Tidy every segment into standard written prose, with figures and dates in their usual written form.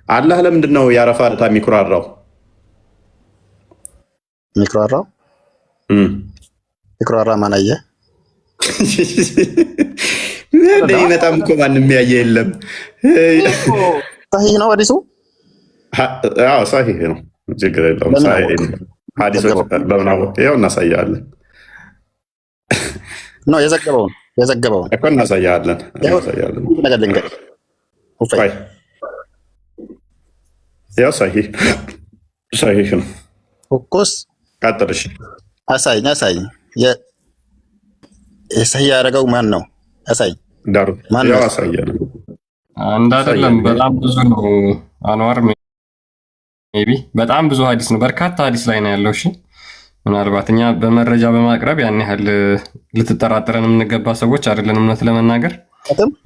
አላህ ለምንድን ነው የአረፋ ዕለት የሚኩራራው? የሚኩራራው ይኩራራ ማን አየ? ይመጣም እኮ ማንም ያየ የለም። ሰሂህ ነው ሐዲሱ? አዎ ሰሂህ ነው፣ ችግር የለውም። ሐዲሶች በምናወቅ ያው እናሳያለን ነው የዘገበውን እኮ እናሳያለን። ነገር ልንገር ያው ሰሂህ ነው እኮስ። ቀጥልሽ። አሳይኝ ሰሂህ ያደረገው ማን ነው? አሳይኝ። ዳሩ ያው አሳያለን። አንድ አይደለም በጣም ብዙ ነው አንዋር። ሜቢ በጣም ብዙ ሐዲስ ነው፣ በርካታ ሐዲስ ላይ ነው ያለው። እሺ ምናልባት እኛ በመረጃ በማቅረብ ያን ያህል ልትጠራጠረን የምንገባ ሰዎች አይደለን። እውነት ለመናገር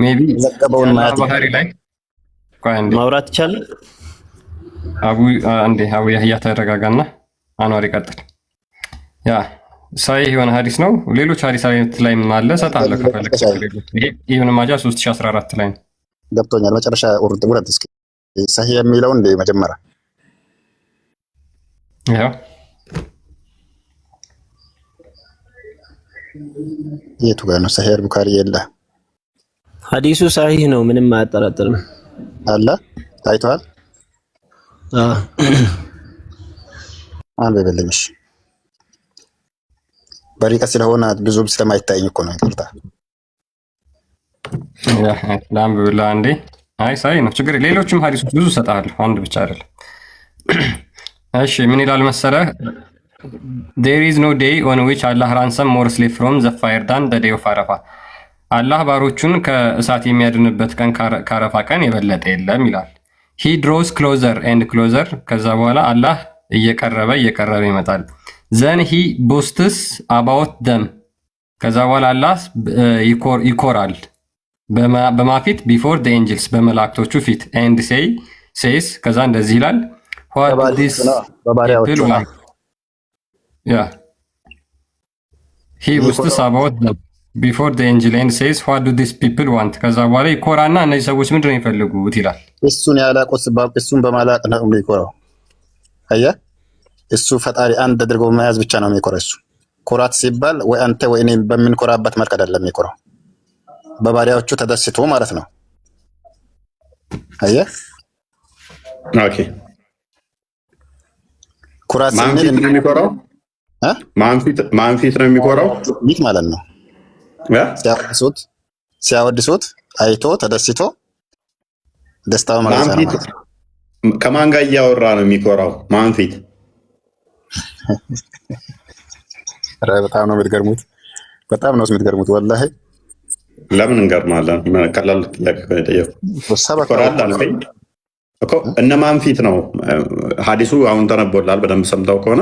ሜቢ ዘገበውን ባህሪ ላይ ማውራት ይቻላል። አቡ ያህያ ተረጋጋና አንዋር ይቀጥል። ያ ሰሂህ የሆነ ሐዲስ ነው። ሌሎች ሐዲስ ላይ አለ ሰጣለ ከፈለክ። ይሄ ኢብኑ ማጃ 3014 ላይ ነው። ገብቶኛል። መጨረሻ ውረድ እስኪ ሰሂህ የሚለው እንደ መጀመሪያ ያው የቱ ጋር ነው? ሰሂህ ቡኻሪ የለ። ሐዲሱ ሰሂህ ነው፣ ምንም አያጠራጥርም። አለ ታይቷል። አንብብልኝ። በሪቀት ስለሆነ ብዙም ስለማይታየኝ እኮ ነው። ይቅርታ። ለአንብብልህ አንዴ። አይ ሰሂህ ነው፣ ችግር ሌሎችም ሐዲሶች ብዙ እሰጥሃለሁ፣ አንድ ብቻ አይደለም። እሺ ምን ይላል መሰለህ? There is no day on which Allah ransom more slave from the fire than the day of Arafah. አላህ ባሮቹን ከእሳት የሚያድንበት ቀን ከአረፋ ቀን የበለጠ የለም ይላል። He draws closer and closer. ከዛ በኋላ አላህ እየቀረበ ይመጣል። Then he boasts about them. ከዛ በኋላ አላህ ይኮራል በማፊት before the angels በመላእክቶቹ ፊት and says ከዛ እንደዚህ ይላል በባሪያዎቹ Yeah. He boasts about them before the angel and says what do these people want? ከዛ በኋላ ይኮራና እነዚህ ሰዎች ምንድን ነው የሚፈልጉት ይላል። እሱን ያላቆስ እሱን በማላቅ ነው የሚኮራው። አየህ፣ እሱ ፈጣሪ አንድ አድርጎ መያዝ ብቻ ነው የሚኮራው። እሱ ኩራት ሲባል ወይ አንተ ወይ እኔ በምንኮራበት መልክ አይደለም የሚኮራው፣ በባሪያዎቹ ተደስቶ ማለት ነው። አየህ፣ ኦኬ። ኩራት ስንል የሚኮራው ማን ፊት ነው የሚኮራው? ይህ ማለት ነው ሲያወድሱት አይቶ ተደስቶ ደስታው ማለት ነው። ከማን ጋር እያወራ ነው የሚኮራው? ማን ፊት? በጣም ነው የምትገርሙት፣ በጣም ነው የምትገርሙት ወላሂ። ለምን እንገርማለን? ቀላል ጥያቄ ነው የጠየኩት እኮ። እነማን ፊት ነው ሐዲሱ? አሁን ተነቦላል። በደንብ ሰምተው ከሆነ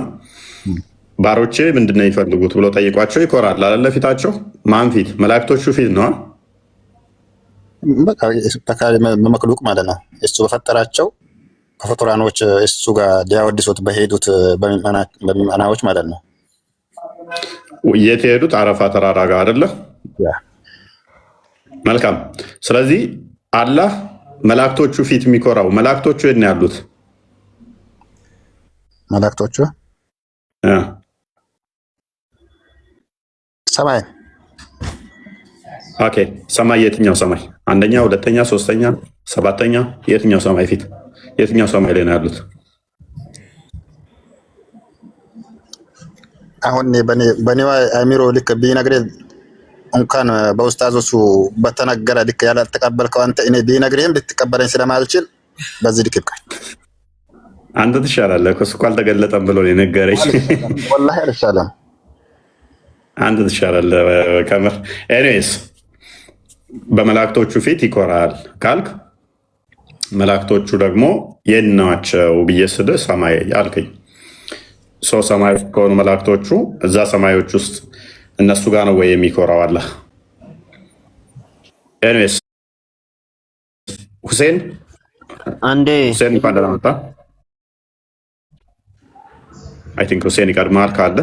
ባሮቼ ምንድን ነው የሚፈልጉት ብሎ ጠይቋቸው ይኮራል አለ ፊታቸው። ማን ፊት? መላእክቶቹ ፊት ነው። በመክሉቅ ማለት ነው። እሱ በፈጠራቸው ከፍጡራኖች እሱ ጋር ሊያወድሱት በሄዱት በሚመናዎች ማለት ነው። የት የሄዱት? አረፋ ተራራ ጋር አይደለ? መልካም። ስለዚህ አላህ መላእክቶቹ ፊት የሚኮራው፣ መላእክቶቹ የት ነው ያሉት? መላእክቶቹ ሰማይ። ኦኬ፣ ሰማይ። የትኛው ሰማይ? አንደኛ፣ ሁለተኛ፣ ሶስተኛ፣ ሰባተኛ? የትኛው ሰማይ ፊት? የትኛው ሰማይ ላይ ነው ያሉት? አሁን በኔዋ አሚሮ ልክ ቢነግርህ እንኳን በኡስታዞቹ በተነገረ ልክ ያላልተቀበልከው አንተ እኔ ቢነግርህም ልትቀበለኝ ስለማልችል በዚህ ልክ ይብቃኝ። አንተ ትሻላለህ እኮ እሱ እኮ አልተገለጠም ብሎ ነው የነገረኝ። ወላሂ አልሻለም። አንተ ትሻላለህ ከምር። ኤኒዌይስ በመላእክቶቹ ፊት ይኮራል ካልክ መላእክቶቹ ደግሞ የት ናቸው ብዬ ስልህ ሰማይ አልከኝ። ሰማዮች ከሆኑ መላእክቶቹ እዛ ሰማዮች ውስጥ እነሱ ጋር ነው ወይ የሚኮራው አላህ? ኤኒዌይስ ሁሴን እንኳን ደህና መጣ። አይ ቲንክ ሁሴን ይቀድማል ካለ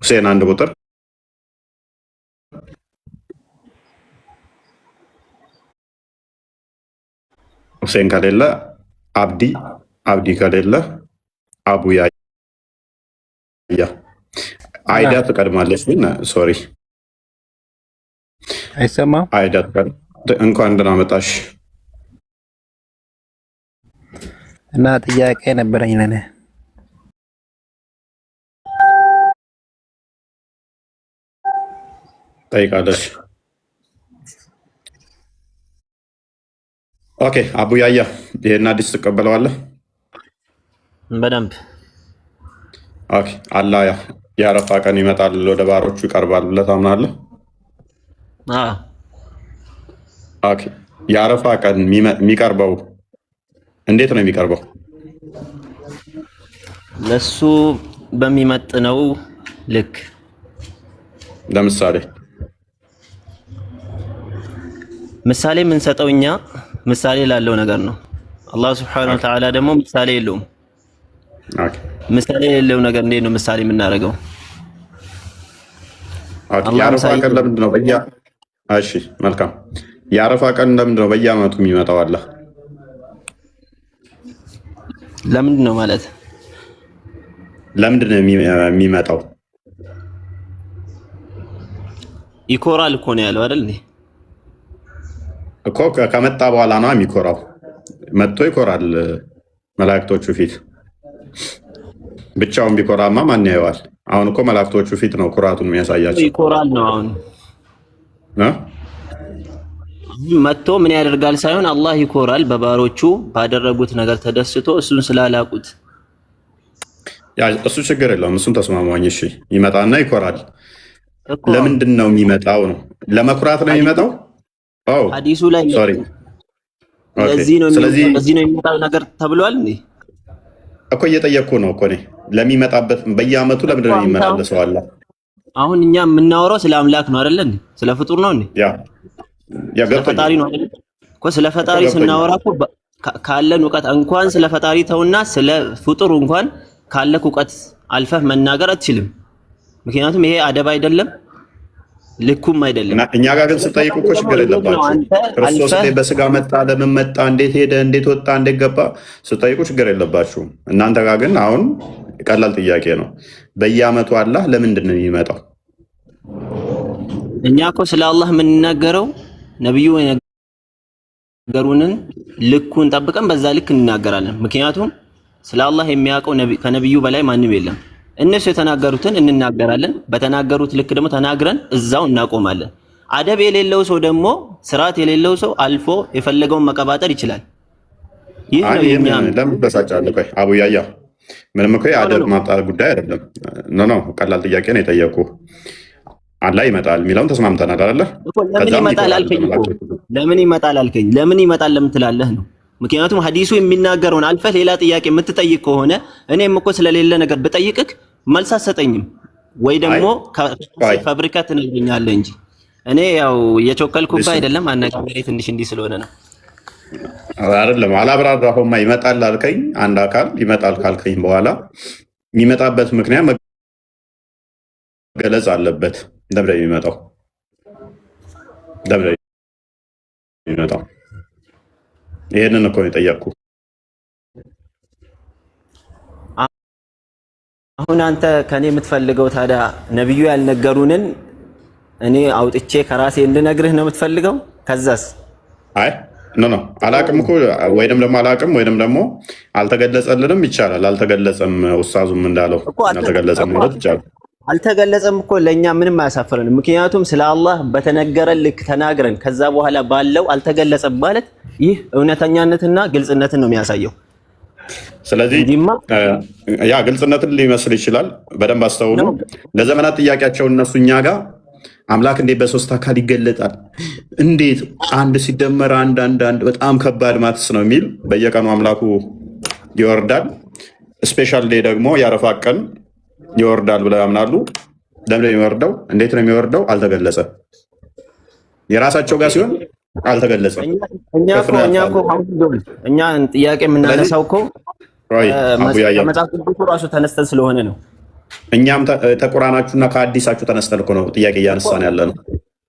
ሁሴን አንድ ቁጥር ሁሴን ከሌለ አብዲ፣ አብዲ ከሌለ አቡ ያያ። አይዳ ትቀድማለች። ግን ሶሪ አይሰማም። አይዳ እንኳን ደህና መጣሽ። እና ጥያቄ ነበረኝ ለኔ ጠይቃለች። ኦኬ አቡ ያያ ይሄን አዲስ ትቀበለዋለህ? በደንብ ኦኬ። አላህ የአረፋ ቀን ይመጣል ወደ ባሮቹ ይቀርባል ብለህ ታምናለህ? ኦኬ። የአረፋ ቀን የሚቀርበው እንዴት ነው የሚቀርበው? ለሱ በሚመጥነው ልክ። ለምሳሌ ምሳሌ የምንሰጠው እኛ ምሳሌ ላለው ነገር ነው። አላህ ሱብሓነሁ ወተዓላ ደግሞ ምሳሌ የለውም። ምሳሌ የሌለው ነገር እንዴት ነው ምሳሌ የምናደርገው? የአረፋ ቀን ለምንድን ነው እሺ መልካም። የአረፋ ቀን ለምንድን ነው በየዓመቱ የሚመጣው? አለ ለምንድን ነው ማለት ለምንድን ነው የሚመጣው? ይኮራል እኮ ነው ያለው አይደል? እኮ ከመጣ በኋላ ነው የሚኮራው። መጥቶ ይኮራል መላእክቶቹ ፊት። ብቻውን ቢኮራማ ማን ያየዋል? አሁን እኮ መላእክቶቹ ፊት ነው ኩራቱን የሚያሳያቸው። ይኮራል ነው አሁን መጥቶ ምን ያደርጋል ሳይሆን አላህ ይኮራል በባሮቹ ባደረጉት ነገር ተደስቶ እሱን ስላላቁት። እሱ ችግር የለውም። እሱን ተስማማኝ። እሺ ይመጣና ይኮራል። ለምንድን ነው የሚመጣው? ነው ለመኩራት ነው የሚመጣው? ሐዲሱ ላይ ሶሪ ለዚህ ነው የሚመጣው ነገር ተብሏል እንዴ? እኮ እየጠየቅኩ ነው እኮ እኔ ለሚመጣበት በየዓመቱ ለምንድን ነው የሚመላለሰው? አለ አሁን እኛ የምናወራው ስለ አምላክ ነው አይደል እንዴ? ስለ ፍጡር ነው እንዴ? ስለ ፈጣሪ ነው አይደል እኮ። ስለ ፈጣሪ ስናወራ እኮ ካለን እውቀት እንኳን ስለ ፈጣሪ ተውና ስለ ፍጡር እንኳን ካለክ እውቀት አልፈህ መናገር አትችልም። ምክንያቱም ይሄ አደብ አይደለም፣ ልኩም አይደለም። እኛ ጋር ግን ስጠይቁ እኮ ችግር የለባችሁ። ክርስቶስ በስጋ መጣ፣ ለምን መጣ፣ እንዴት ሄደ፣ እንዴት ወጣ፣ እንዴት ገባ ስጠይቁ ችግር የለባችሁም። እናንተ ጋር ግን አሁን ቀላል ጥያቄ ነው። በየዓመቱ አላህ ለምንድን ነው የሚመጣው? እኛ እኮ ስለ አላህ የምንናገረው ነብዩ የነገሩንን ልኩን ጠብቀን በዛ ልክ እንናገራለን። ምክንያቱም ስለ አላህ የሚያውቀው ከነብዩ በላይ ማንም የለም። እነሱ የተናገሩትን እንናገራለን። በተናገሩት ልክ ደግሞ ተናግረን እዛው እናቆማለን። አደብ የሌለው ሰው ደግሞ ስርዓት የሌለው ሰው አልፎ የፈለገውን መቀባጠር ይችላል። ይህ ነው የኛ ለምን በሳጫለህ? ቆይ አቡ ያያ ምንም እኮ የአደብ ማጣት ጉዳይ አይደለም። ኖ ቀላል ጥያቄ ነው የጠየኩህ። አላህ ይመጣል የሚለውን ተስማምተናል አይደለ? ለምን ይመጣል አልከኝ እኮ። ለምን ይመጣል አልከኝ። ለምን ይመጣል ለምን ትላለህ ነው። ምክንያቱም ሐዲሱ የሚናገረውን አልፈህ ሌላ ጥያቄ የምትጠይቅ ከሆነ እኔም እኮ ስለሌለ ነገር ብጠይቅህ መልስ አትሰጠኝም፣ ወይ ደግሞ ፋብሪካ ትነግረኛለህ እንጂ እኔ ያው የቾከልኩብህ አይደለም። አነጋገሬ ትንሽ እንዲህ ስለሆነ ነው አይደለም። አላብራራሁማ። ይመጣል አልከኝ። አንድ አካል ይመጣል ካልከኝ በኋላ የሚመጣበት ምክንያት መገለጽ አለበት። ደብረ የሚመጣው ይሄንን እኮ ነው የጠየቅኩ። አሁን አንተ ከኔ የምትፈልገው ታዲያ ነብዩ ያልነገሩንን እኔ አውጥቼ ከራሴ እንድነግርህ ነው የምትፈልገው? ከዛስ? አይ ኖ አላቅም እኮ ወይንም ደግሞ አላቅም ወይንም ደግሞ አልተገለጸልንም ይቻላል። አልተገለጸም ኡስታዙም እንዳለው አልተገለጸም ማለት ይቻላል። አልተገለጸም እኮ ለእኛ ምንም አያሳፍረንም። ምክንያቱም ስለ አላህ በተነገረን ልክ ተናግረን ከዛ በኋላ ባለው አልተገለጸም ማለት ይህ እውነተኛነትና ግልጽነትን ነው የሚያሳየው። ስለዚህ ያ ግልጽነትን ሊመስል ይችላል። በደንብ አስተውሉ። ለዘመናት ጥያቄያቸው እነሱ እኛ ጋር አምላክ እንዴት በሶስት አካል ይገለጣል? እንዴት አንድ ሲደመር አንድ በጣም ከባድ ማትስ ነው የሚል በየቀኑ አምላኩ ይወርዳል። ስፔሻል ዴይ ደግሞ የአረፋ ቀን ይወርዳል ብለው ያምናሉ። ለምን የሚወርደው? እንዴት ነው የሚወርደው? አልተገለጸም። የራሳቸው ጋር ሲሆን አልተገለጸም። እኛ ጥያቄ የምናነሳው እኮ መጽሐፍ ቅዱስ ራሱ ተነስተን ስለሆነ ነው። እኛም ተቁራናችሁና ከአዲሳችሁ ተነስተን እኮ ነው ጥያቄ እያነሳን ያለ ነው።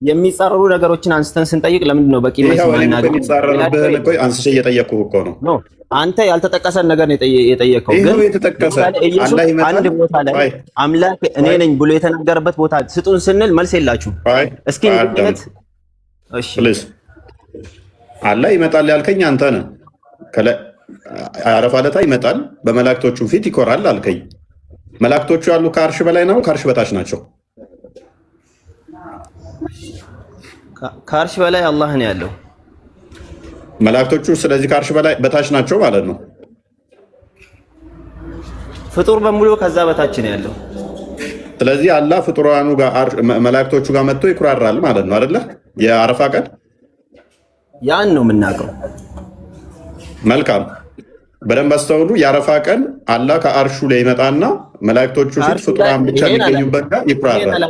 የሚጻረሩ ነገሮችን አንስተን ስንጠይቅ ለምንድን ነው በቂ መልስ ማናገር? የሚጻረሩብህን እኮ አንስቼ እየጠየቅኩህ እኮ ነው። ኖ አንተ ያልተጠቀሰን ነገር ነው የጠየቀው። ግን የተጠቀሰ ኢየሱስ አንድ ቦታ ላይ አምላክ እኔ ነኝ ብሎ የተናገረበት ቦታ ስጡን ስንል መልስ የላችሁ። እስኪ እንዴት? እሺ ፕሊዝ አላህ ይመጣል ያልከኝ አንተ ነህ። አረፋ ዕለት ይመጣል በመላእክቶቹ ፊት ይኮራል አልከኝ። መላእክቶቹ ያሉ ከአርሽ በላይ ነው ከአርሽ በታች ናቸው? ከአርሽ በላይ አላህ ነው ያለው መላእክቶቹ። ስለዚህ ከአርሽ በላይ በታች ናቸው ማለት ነው። ፍጡር በሙሉ ከዛ በታች ነው ያለው። ስለዚህ አላህ ፍጡራኑ ጋር መላእክቶቹ ጋር መጥቶ ይኩራራል ማለት ነው አይደለ? የአረፋ ቀን ያን ነው የምናውቀው። መልካም በደንብ አስተውሉ። የአረፋ ቀን አላህ ከአርሹ ላይ ይመጣና መላእክቶቹ ፊት ፍጡራን ብቻ የሚገኙበት ጋር ይኩራራል።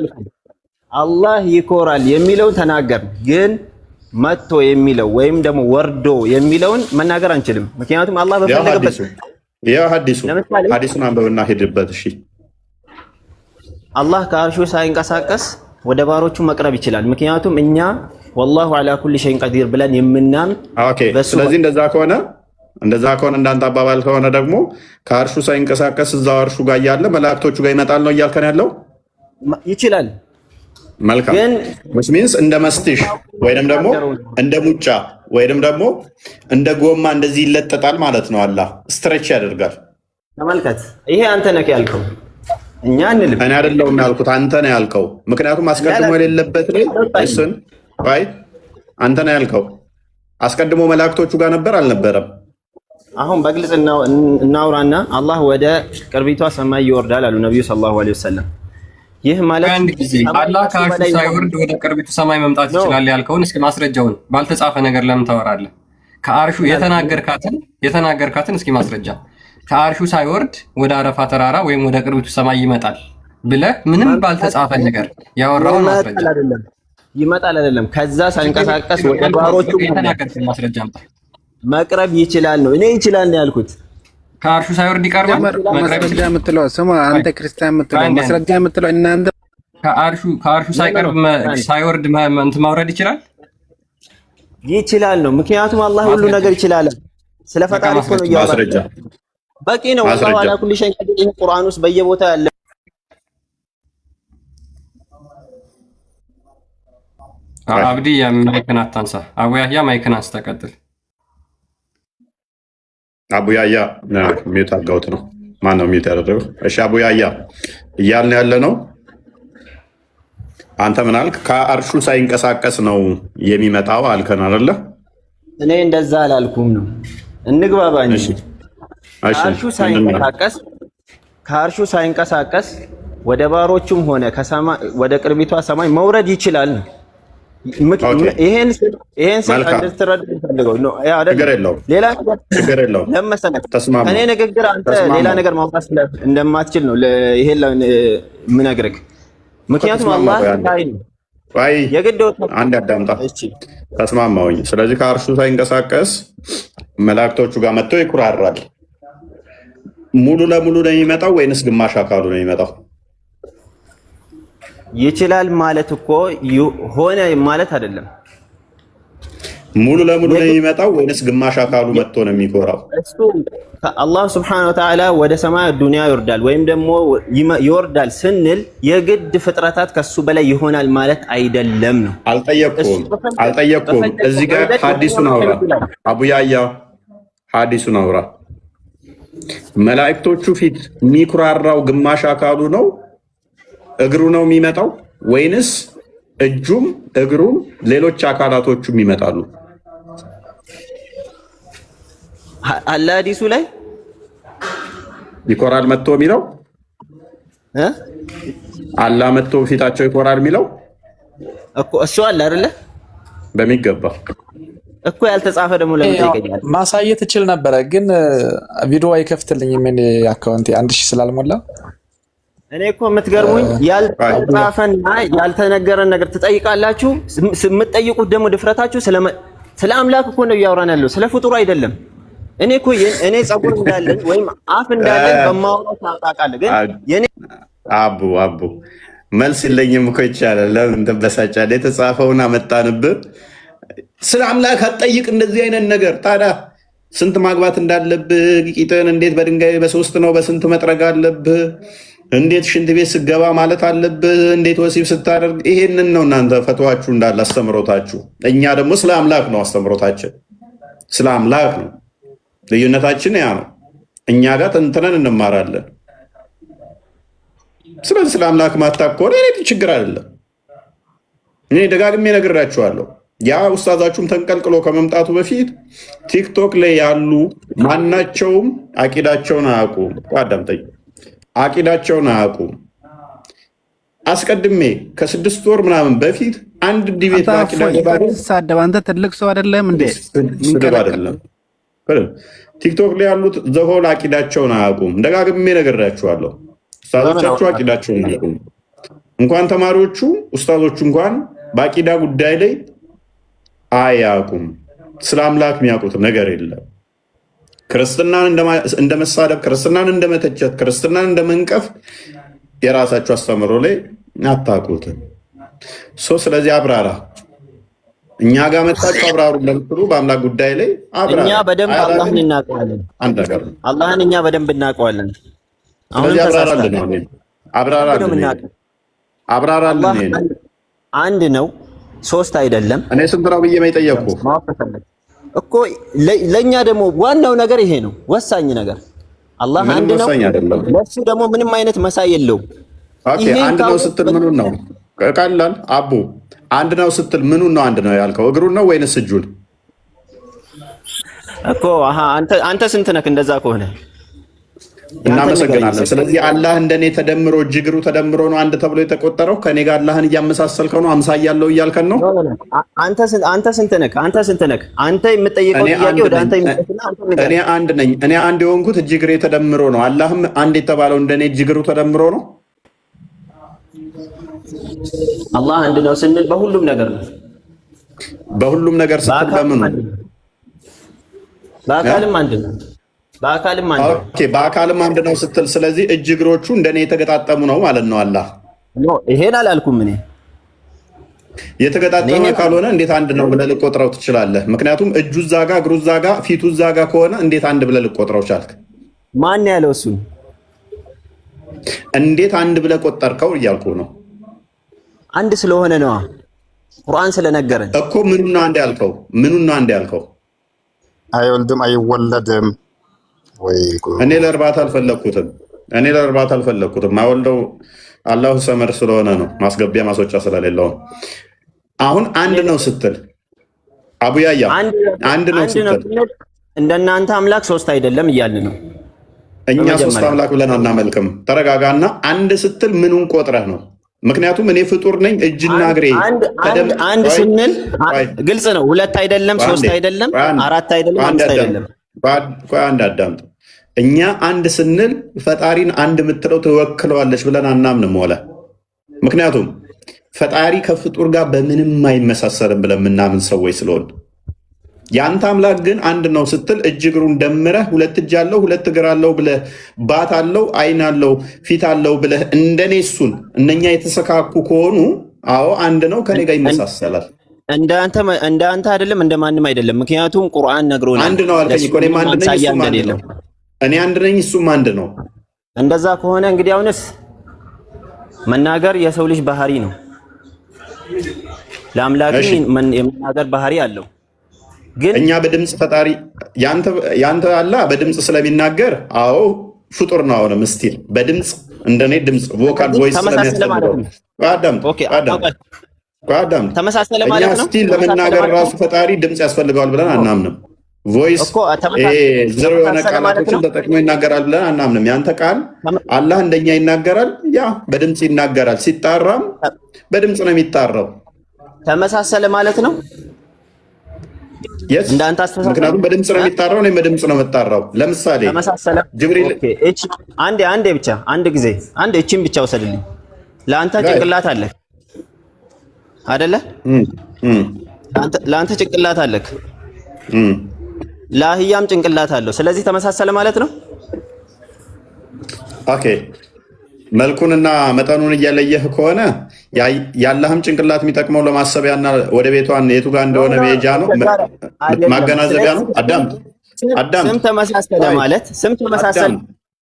አላህ ይኮራል የሚለውን ተናገር፣ ግን መጥቶ የሚለው ወይም ደግሞ ወርዶ የሚለውን መናገር አንችልም። ምክንያቱም አላህ በፈለገበት ሐዲሱን አንብብና ሄድበት። እሺ አላህ ከአርሹ ሳይንቀሳቀስ ወደ ባሮቹ መቅረብ ይችላል። ምክንያቱም እኛ ወላሁ ዐላ ኩሊ ሸይን ቀዲር ብለን የምናምን። ስለዚህ እንደዛ ከሆነ እንዳንተ አባባል ከሆነ ደግሞ ከአርሹ ሳይንቀሳቀስ እዛው አርሹ ጋር እያለ መላእክቶቹ ጋር ይመጣል ነው እያልከን ያለው? ይችላል። መልካም ሚንስ እንደ መስትሽ ወይንም ደግሞ እንደ ሙጫ ወይንም ደግሞ እንደ ጎማ እንደዚህ ይለጠጣል ማለት ነው። አላህ ስትሬች ያደርጋል። ተመልከት፣ ይሄ አንተ ነህ ያልከው፣ እኛ እንልም። እኔ አይደለሁም ያልኩት አንተ ነህ ያልከው። ምክንያቱም አስቀድሞ የሌለበት እሱን አንተ ነህ ያልከው። አስቀድሞ መላእክቶቹ ጋር ነበር አልነበረም? አሁን በግልጽ እናውራና አላህ ወደ ቅርቢቷ ሰማይ ይወርዳል አሉ ነብዩ ሰለላሁ ዐለይሂ ወሰለም። ይህ ማለት አንድ ጊዜ አላህ ከአርሹ ሳይወርድ ወደ ቅርቢቱ ሰማይ መምጣት ይችላል ያልከውን እስኪ ማስረጃውን ባልተጻፈ ነገር ለምን ታወራለህ? ከአርሹ የተናገርካትን እስኪ ማስረጃ። ከአርሹ ሳይወርድ ወደ አረፋ ተራራ ወይም ወደ ቅርቢቱ ሰማይ ይመጣል ብለህ ምንም ባልተጻፈ ነገር ያወራውን ማስረጃ። ይመጣል አይደለም፣ ከዛ ሳይንቀሳቀስ ወደ ባሮቹ የተናገርኩት ማስረጃ አምጣ። መቅረብ ይችላል ነው። እኔ ይችላል ነው ያልኩት። ከአርሹ ሳይወርድ ይቀርባል። ማስረጃ የምትለው ስማ፣ አንተ ክርስቲያን የምትለው ማስረጃ የምትለው እናንተ ከአርሹ ሳይቀርብ ሳይወርድ እንትን ማውረድ ይችላል ነው። ምክንያቱም አላህ ሁሉ ነገር ይችላል። ስለ ፈጣሪ እኮ ነው እያወራ። በቂ ነው። ወላሂ አላ ኩሊ ሸይን ቀዲር ቁርአን ውስጥ በየቦታው ያለ አብዲ ማይክን አታንሳ። አቡያህያ ማይክን አስተቀጥል። አቡያያ ሚዩት አድርገውት ነው። ማን ነው ሚዩት ያደረገው? እሺ አቡያያ እያልን ያለ ነው። አንተ ምን አልክ? ከአርሹ ሳይንቀሳቀስ ነው የሚመጣው አልከን አይደለ? እኔ እንደዛ አላልኩም ነው። እንግባባኝ። ከአርሹ ሳይንቀሳቀስ ወደ ባሮቹም ሆነ ወደ ቅርቢቷ ሰማይ መውረድ ይችላል ነው። ይሄን እንድትረዳ ፈልገው ነው። ሌላ ከእኔ ንግግር አንተ ሌላ ነገር ማውጣት እንደማትችል ነው ይሄን የምነግርህ። ምክንያቱም አላህ የግድ አንድ አዳምጣ። ተስማማሁኝ። ስለዚህ ከአርሹ ሳይንቀሳቀስ መላእክቶቹ ጋር መጥቶ ይኩራራል። ሙሉ ለሙሉ ነው የሚመጣው ወይንስ ግማሽ አካሉ ነው የሚመጣው? ይችላል ማለት እኮ ሆነ ማለት አይደለም። ሙሉ ለሙሉ ነው የሚመጣው ወይንስ ግማሽ አካሉ መጥቶ ነው የሚኮራው? አላህ ሱብሓነሁ ወተዓላ ወደ ሰማይ ዱንያ ይወርዳል ወይም ደግሞ ይወርዳል ስንል የግድ ፍጥረታት ከሱ በላይ ይሆናል ማለት አይደለም ነው። አልጠየቅኩም። እዚህ ጋር ሐዲሱን አውራ አቡያያ፣ ሐዲሱን አውራ። መላእክቶቹ ፊት የሚኩራራው ግማሽ አካሉ ነው እግሩ ነው የሚመጣው ወይንስ እጁም እግሩም ሌሎች አካላቶቹም ይመጣሉ? አለ ሐዲሱ ላይ ይኮራል መጥቶ የሚለው አላ መጥቶ ፊታቸው ይኮራል የሚለው እኮ እሱ አለ አይደለ? በሚገባ እኮ ያልተጻፈ ደግሞ ለምን ይገኛል? ማሳየት እችል ነበረ ግን ቪዲዮ አይከፍትልኝም። ምን አካውንቴ 1000 ስላልሞላ እኔ እኮ የምትገርሙኝ ያልተጻፈና ያልተነገረን ነገር ትጠይቃላችሁ። የምትጠይቁት ደግሞ ድፍረታችሁ ስለ አምላክ እኮ ነው እያወራን ያለው፣ ስለ ፍጡሩ አይደለም። እኔ እኮ እኔ ጸጉር እንዳለን ወይም አፍ እንዳለን በማውራት ታውቃለህ። ግን የኔ አቡ መልስ የለኝም እኮ ይቻላል። ለምን ትበሳጫለህ? የተጻፈውን አመጣንብህ። ስለ አምላክ አትጠይቅ እንደዚህ አይነት ነገር። ታዲያ ስንት ማግባት እንዳለብህ፣ ቂጥን እንዴት በድንጋይ በሶስት ነው በስንት መጥረግ አለብህ፣ እንዴት ሽንት ቤት ስገባ ማለት አለብህ፣ እንዴት ወሲብ ስታደርግ፣ ይሄንን ነው እናንተ ፈትዋችሁ እንዳለ አስተምሮታችሁ። እኛ ደግሞ ስለ አምላክ ነው አስተምሮታችን፣ ስለ አምላክ ነው። ልዩነታችን ያ ነው። እኛ ጋር ተንትነን እንማራለን። ስለዚህ ስለ አምላክ ማታውቅ ከሆነ ችግር አይደለም። እኔ ደጋግሜ ነግራችኋለሁ። ያ ኡስታዛችሁም ተንቀልቅሎ ከመምጣቱ በፊት ቲክቶክ ላይ ያሉ ማናቸውም አቂዳቸውን አያውቁም። አዳምጠኝ፣ አቂዳቸውን አያውቁም። አስቀድሜ ከ6 ወር ምናምን በፊት አንድ ዲቤት አቂዳ ሳደብ አንተ ትልቅ ሰው አይደለም እንዴ? ስድብ አይደለም። ቲክቶክ ላይ ያሉት ዘሆል አቂዳቸውን አያውቁም። ደጋግሜ ነግራችኋለሁ። ኡስታዞቻችሁ አቂዳቸውን አያውቁም። እንኳን ተማሪዎቹ ኡስታዞቹ እንኳን በአቂዳ ጉዳይ ላይ አያውቁም። ስለ አምላክ የሚያውቁት ነገር የለም። ክርስትናን እንደመሳደብ፣ ክርስትናን እንደመተቸት፣ ክርስትናን እንደመንቀፍ የራሳችሁ አስተምሮ ላይ አታውቁትም። ስለዚህ አብራራ። እኛ ጋር መጣችሁ አብራሩ ለምትሉ በአምላክ ጉዳይ ላይ አብራራ። እኛ በደንብ አላህን እናውቀዋለን። አላህን እኛ በደንብ እናውቀዋለን። አሁን አብራራልን። አንድ ነው፣ ሶስት አይደለም። እኔ ስንት ነው ብዬ የጠየቅኩ እኮ። ለእኛ ደግሞ ዋናው ነገር ይሄ ነው፣ ወሳኝ ነገር። አላህ አንድ ነው፣ ለሱ ደግሞ ምንም አይነት መሳይ የለውም። አንድ ነው ስትል ምኑን ነው? ቀላል አቡ፣ አንድ ነው ስትል ምኑን ነው አንድ ነው ያልከው? እግሩን ነው ወይንስ እጁን እኮ? አንተ ስንት ነክ? እንደዛ ከሆነ እናመሰግናለን። ስለዚህ አላህ እንደኔ ተደምሮ እጅ እግሩ ተደምሮ ነው አንድ ተብሎ የተቆጠረው። ከኔ ጋር አላህን እያመሳሰልከው ነው፣ አምሳያ ያለው እያልከን ነው። አንተ ስንት ነክ? አንተ የምጠይቀው ጥያቄ ወደ አንተ የሚመስልና እኔ አንድ ነኝ። እኔ አንድ የሆንኩት እጅ እግሬ ተደምሮ ነው። አላህም አንድ የተባለው እንደኔ እጅ እግሩ ተደምሮ ነው። አላህ አንድ ነው ስንል በሁሉም ነገር ነው። በሁሉም ነገር ስትል በምኑ? በአካልም አንድ ነው። በአካልም አንድ ነው። ኦኬ፣ በአካልም አንድ ነው ስትል ስለዚህ እጅ እግሮቹ እንደኔ የተገጣጠሙ ነው ማለት ነው። አላህ ይሄን አላልኩም እኔ። የተገጣጠመ ካልሆነ እንዴት አንድ ነው ብለህ ልቆጥረው ትችላለህ? ምክንያቱም እጁ እዛ ጋ እግሩ እዛ ጋ ፊቱ እዛ ጋ ከሆነ እንዴት አንድ ብለህ ልቆጥረው ቻልክ? ማን ያለው እሱን? እንዴት አንድ ብለህ ቆጠርከው እያልኩ ነው። አንድ ስለሆነ ነው ቁርአን ስለነገረን እኮ። ምኑን ነው አንድ ያልከው? ምኑን ነው አንድ ያልከው? አይወልድም አይወለድም ወይ? እኔ ለእርባታ አልፈለኩትም። ማወልደው አላሁ ሰመር ስለሆነ ነው፣ ማስገቢያ ማስወጫ ስለሌለው ነው። አሁን አንድ ነው ስትል አቡያያ አንድ ነው ስትል እንደናንተ አምላክ ሶስት አይደለም እያልን ነው። እኛ ሶስት አምላክ ብለን አናመልክም። ተረጋጋና አንድ ስትል ምኑን ቆጥረህ ነው? ምክንያቱም እኔ ፍጡር ነኝ፣ እጅና እግሬ አንድ ስንል ግልጽ ነው። ሁለት አይደለም፣ ሶስት አይደለም፣ አራት አይደለም፣ አምስት አይደለም። አንድ አዳምጥ። እኛ አንድ ስንል ፈጣሪን አንድ የምትለው ትወክለዋለች ብለን አናምንም ወለ። ምክንያቱም ፈጣሪ ከፍጡር ጋር በምንም አይመሳሰልም ብለን የምናምን ሰዎች ስለሆን፣ የአንተ አምላክ ግን አንድ ነው ስትል እጅ እግሩን ደምረህ ሁለት እጅ አለው ሁለት እግር አለው ብለህ ባት አለው አይን አለው ፊት አለው ብለህ እንደኔ እሱን እነኛ የተሰካኩ ከሆኑ አዎ አንድ ነው፣ ከኔ ጋር ይመሳሰላል። እንደ አንተ አይደለም፣ እንደ ማንም አይደለም። ምክንያቱም ቁርአን ነግሮናል። አንድ ነው አልከኝ እኮ። እኔም አንድ ነኝ፣ እሱም አንድ ነው። እኔ አንድ ነኝ፣ እሱም አንድ ነው። እንደዛ ከሆነ እንግዲህ አሁንስ መናገር የሰው ልጅ ባህሪ ነው። ለአምላክ የመናገር ባህሪ አለው። ግን እኛ በድምፅ ፈጣሪ ያንተ አላህ በድምፅ ስለሚናገር አዎ ፍጡር ነው። አሁንም ስቲል በድምፅ እንደኔ ድምፅ ቮካል ቮይስ ስለሚያስፈልገው ተመሳሰለ ማለት ነው። ስቲል ለመናገር ራሱ ፈጣሪ ድምፅ ያስፈልገዋል ብለን አናምንም። ቮይስ ዝሮ የሆነ ቃላቶችን ተጠቅሞ ይናገራል ብለን አናምንም። ያንተ ቃል አላህ እንደኛ ይናገራል፣ ያ በድምፅ ይናገራል። ሲጣራም በድምፅ ነው የሚጣራው። ተመሳሰለ ማለት ነው። እንዳንተ አስተሳሰብ ምክንያቱም በድምፅ ነው የሚጣራው፣ እኔም በድምፅ ነው የምጣራው። ለምሳሌ ጅብሪል አንድ ብቻ አንድ ጊዜ እቺን ብቻ ወሰድልኝ። ለአንተ ጭንቅላት አለ አይደለ? ለአንተ ጭንቅላት አለክ፣ ለአህያም ጭንቅላት አለው። ስለዚህ ተመሳሰለ ማለት ነው። ኦኬ መልኩንና መጠኑን እየለየህ ከሆነ ያለህም ጭንቅላት የሚጠቅመው ለማሰቢያና ወደ ቤቷን የቱ ጋር እንደሆነ መሄጃ ነው፣ ማገናዘቢያ ነው። ስም ተመሳሰለ ማለት ስም ተመሳሰለ።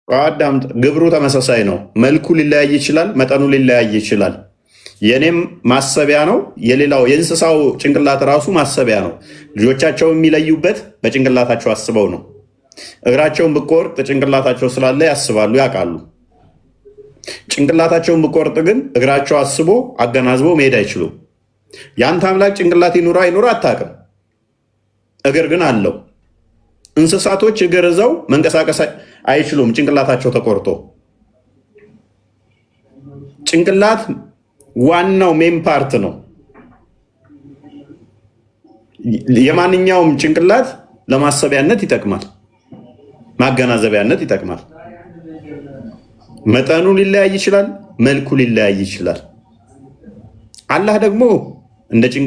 አዳምጥ። ግብሩ ተመሳሳይ ነው። መልኩ ሊለያይ ይችላል፣ መጠኑ ሊለያይ ይችላል። የኔም ማሰቢያ ነው። የሌላው የእንስሳው ጭንቅላት ራሱ ማሰቢያ ነው። ልጆቻቸው የሚለዩበት በጭንቅላታቸው አስበው ነው። እግራቸውን ብቆርጥ ጭንቅላታቸው ስላለ ያስባሉ፣ ያውቃሉ። ጭንቅላታቸውን ብቆርጥ ግን እግራቸው አስቦ አገናዝቦ መሄድ አይችሉም። የአንተ አምላክ ጭንቅላት ይኑራ አይኑራ አታውቅም፣ እግር ግን አለው። እንስሳቶች እግር ይዘው መንቀሳቀስ አይችሉም፣ ጭንቅላታቸው ተቆርጦ። ጭንቅላት ዋናው ሜን ፓርት ነው። የማንኛውም ጭንቅላት ለማሰቢያነት ይጠቅማል፣ ማገናዘቢያነት ይጠቅማል። መጠኑ ሊለያይ ይችላል፣ መልኩ ሊለያይ ይችላል። አላህ ደግሞ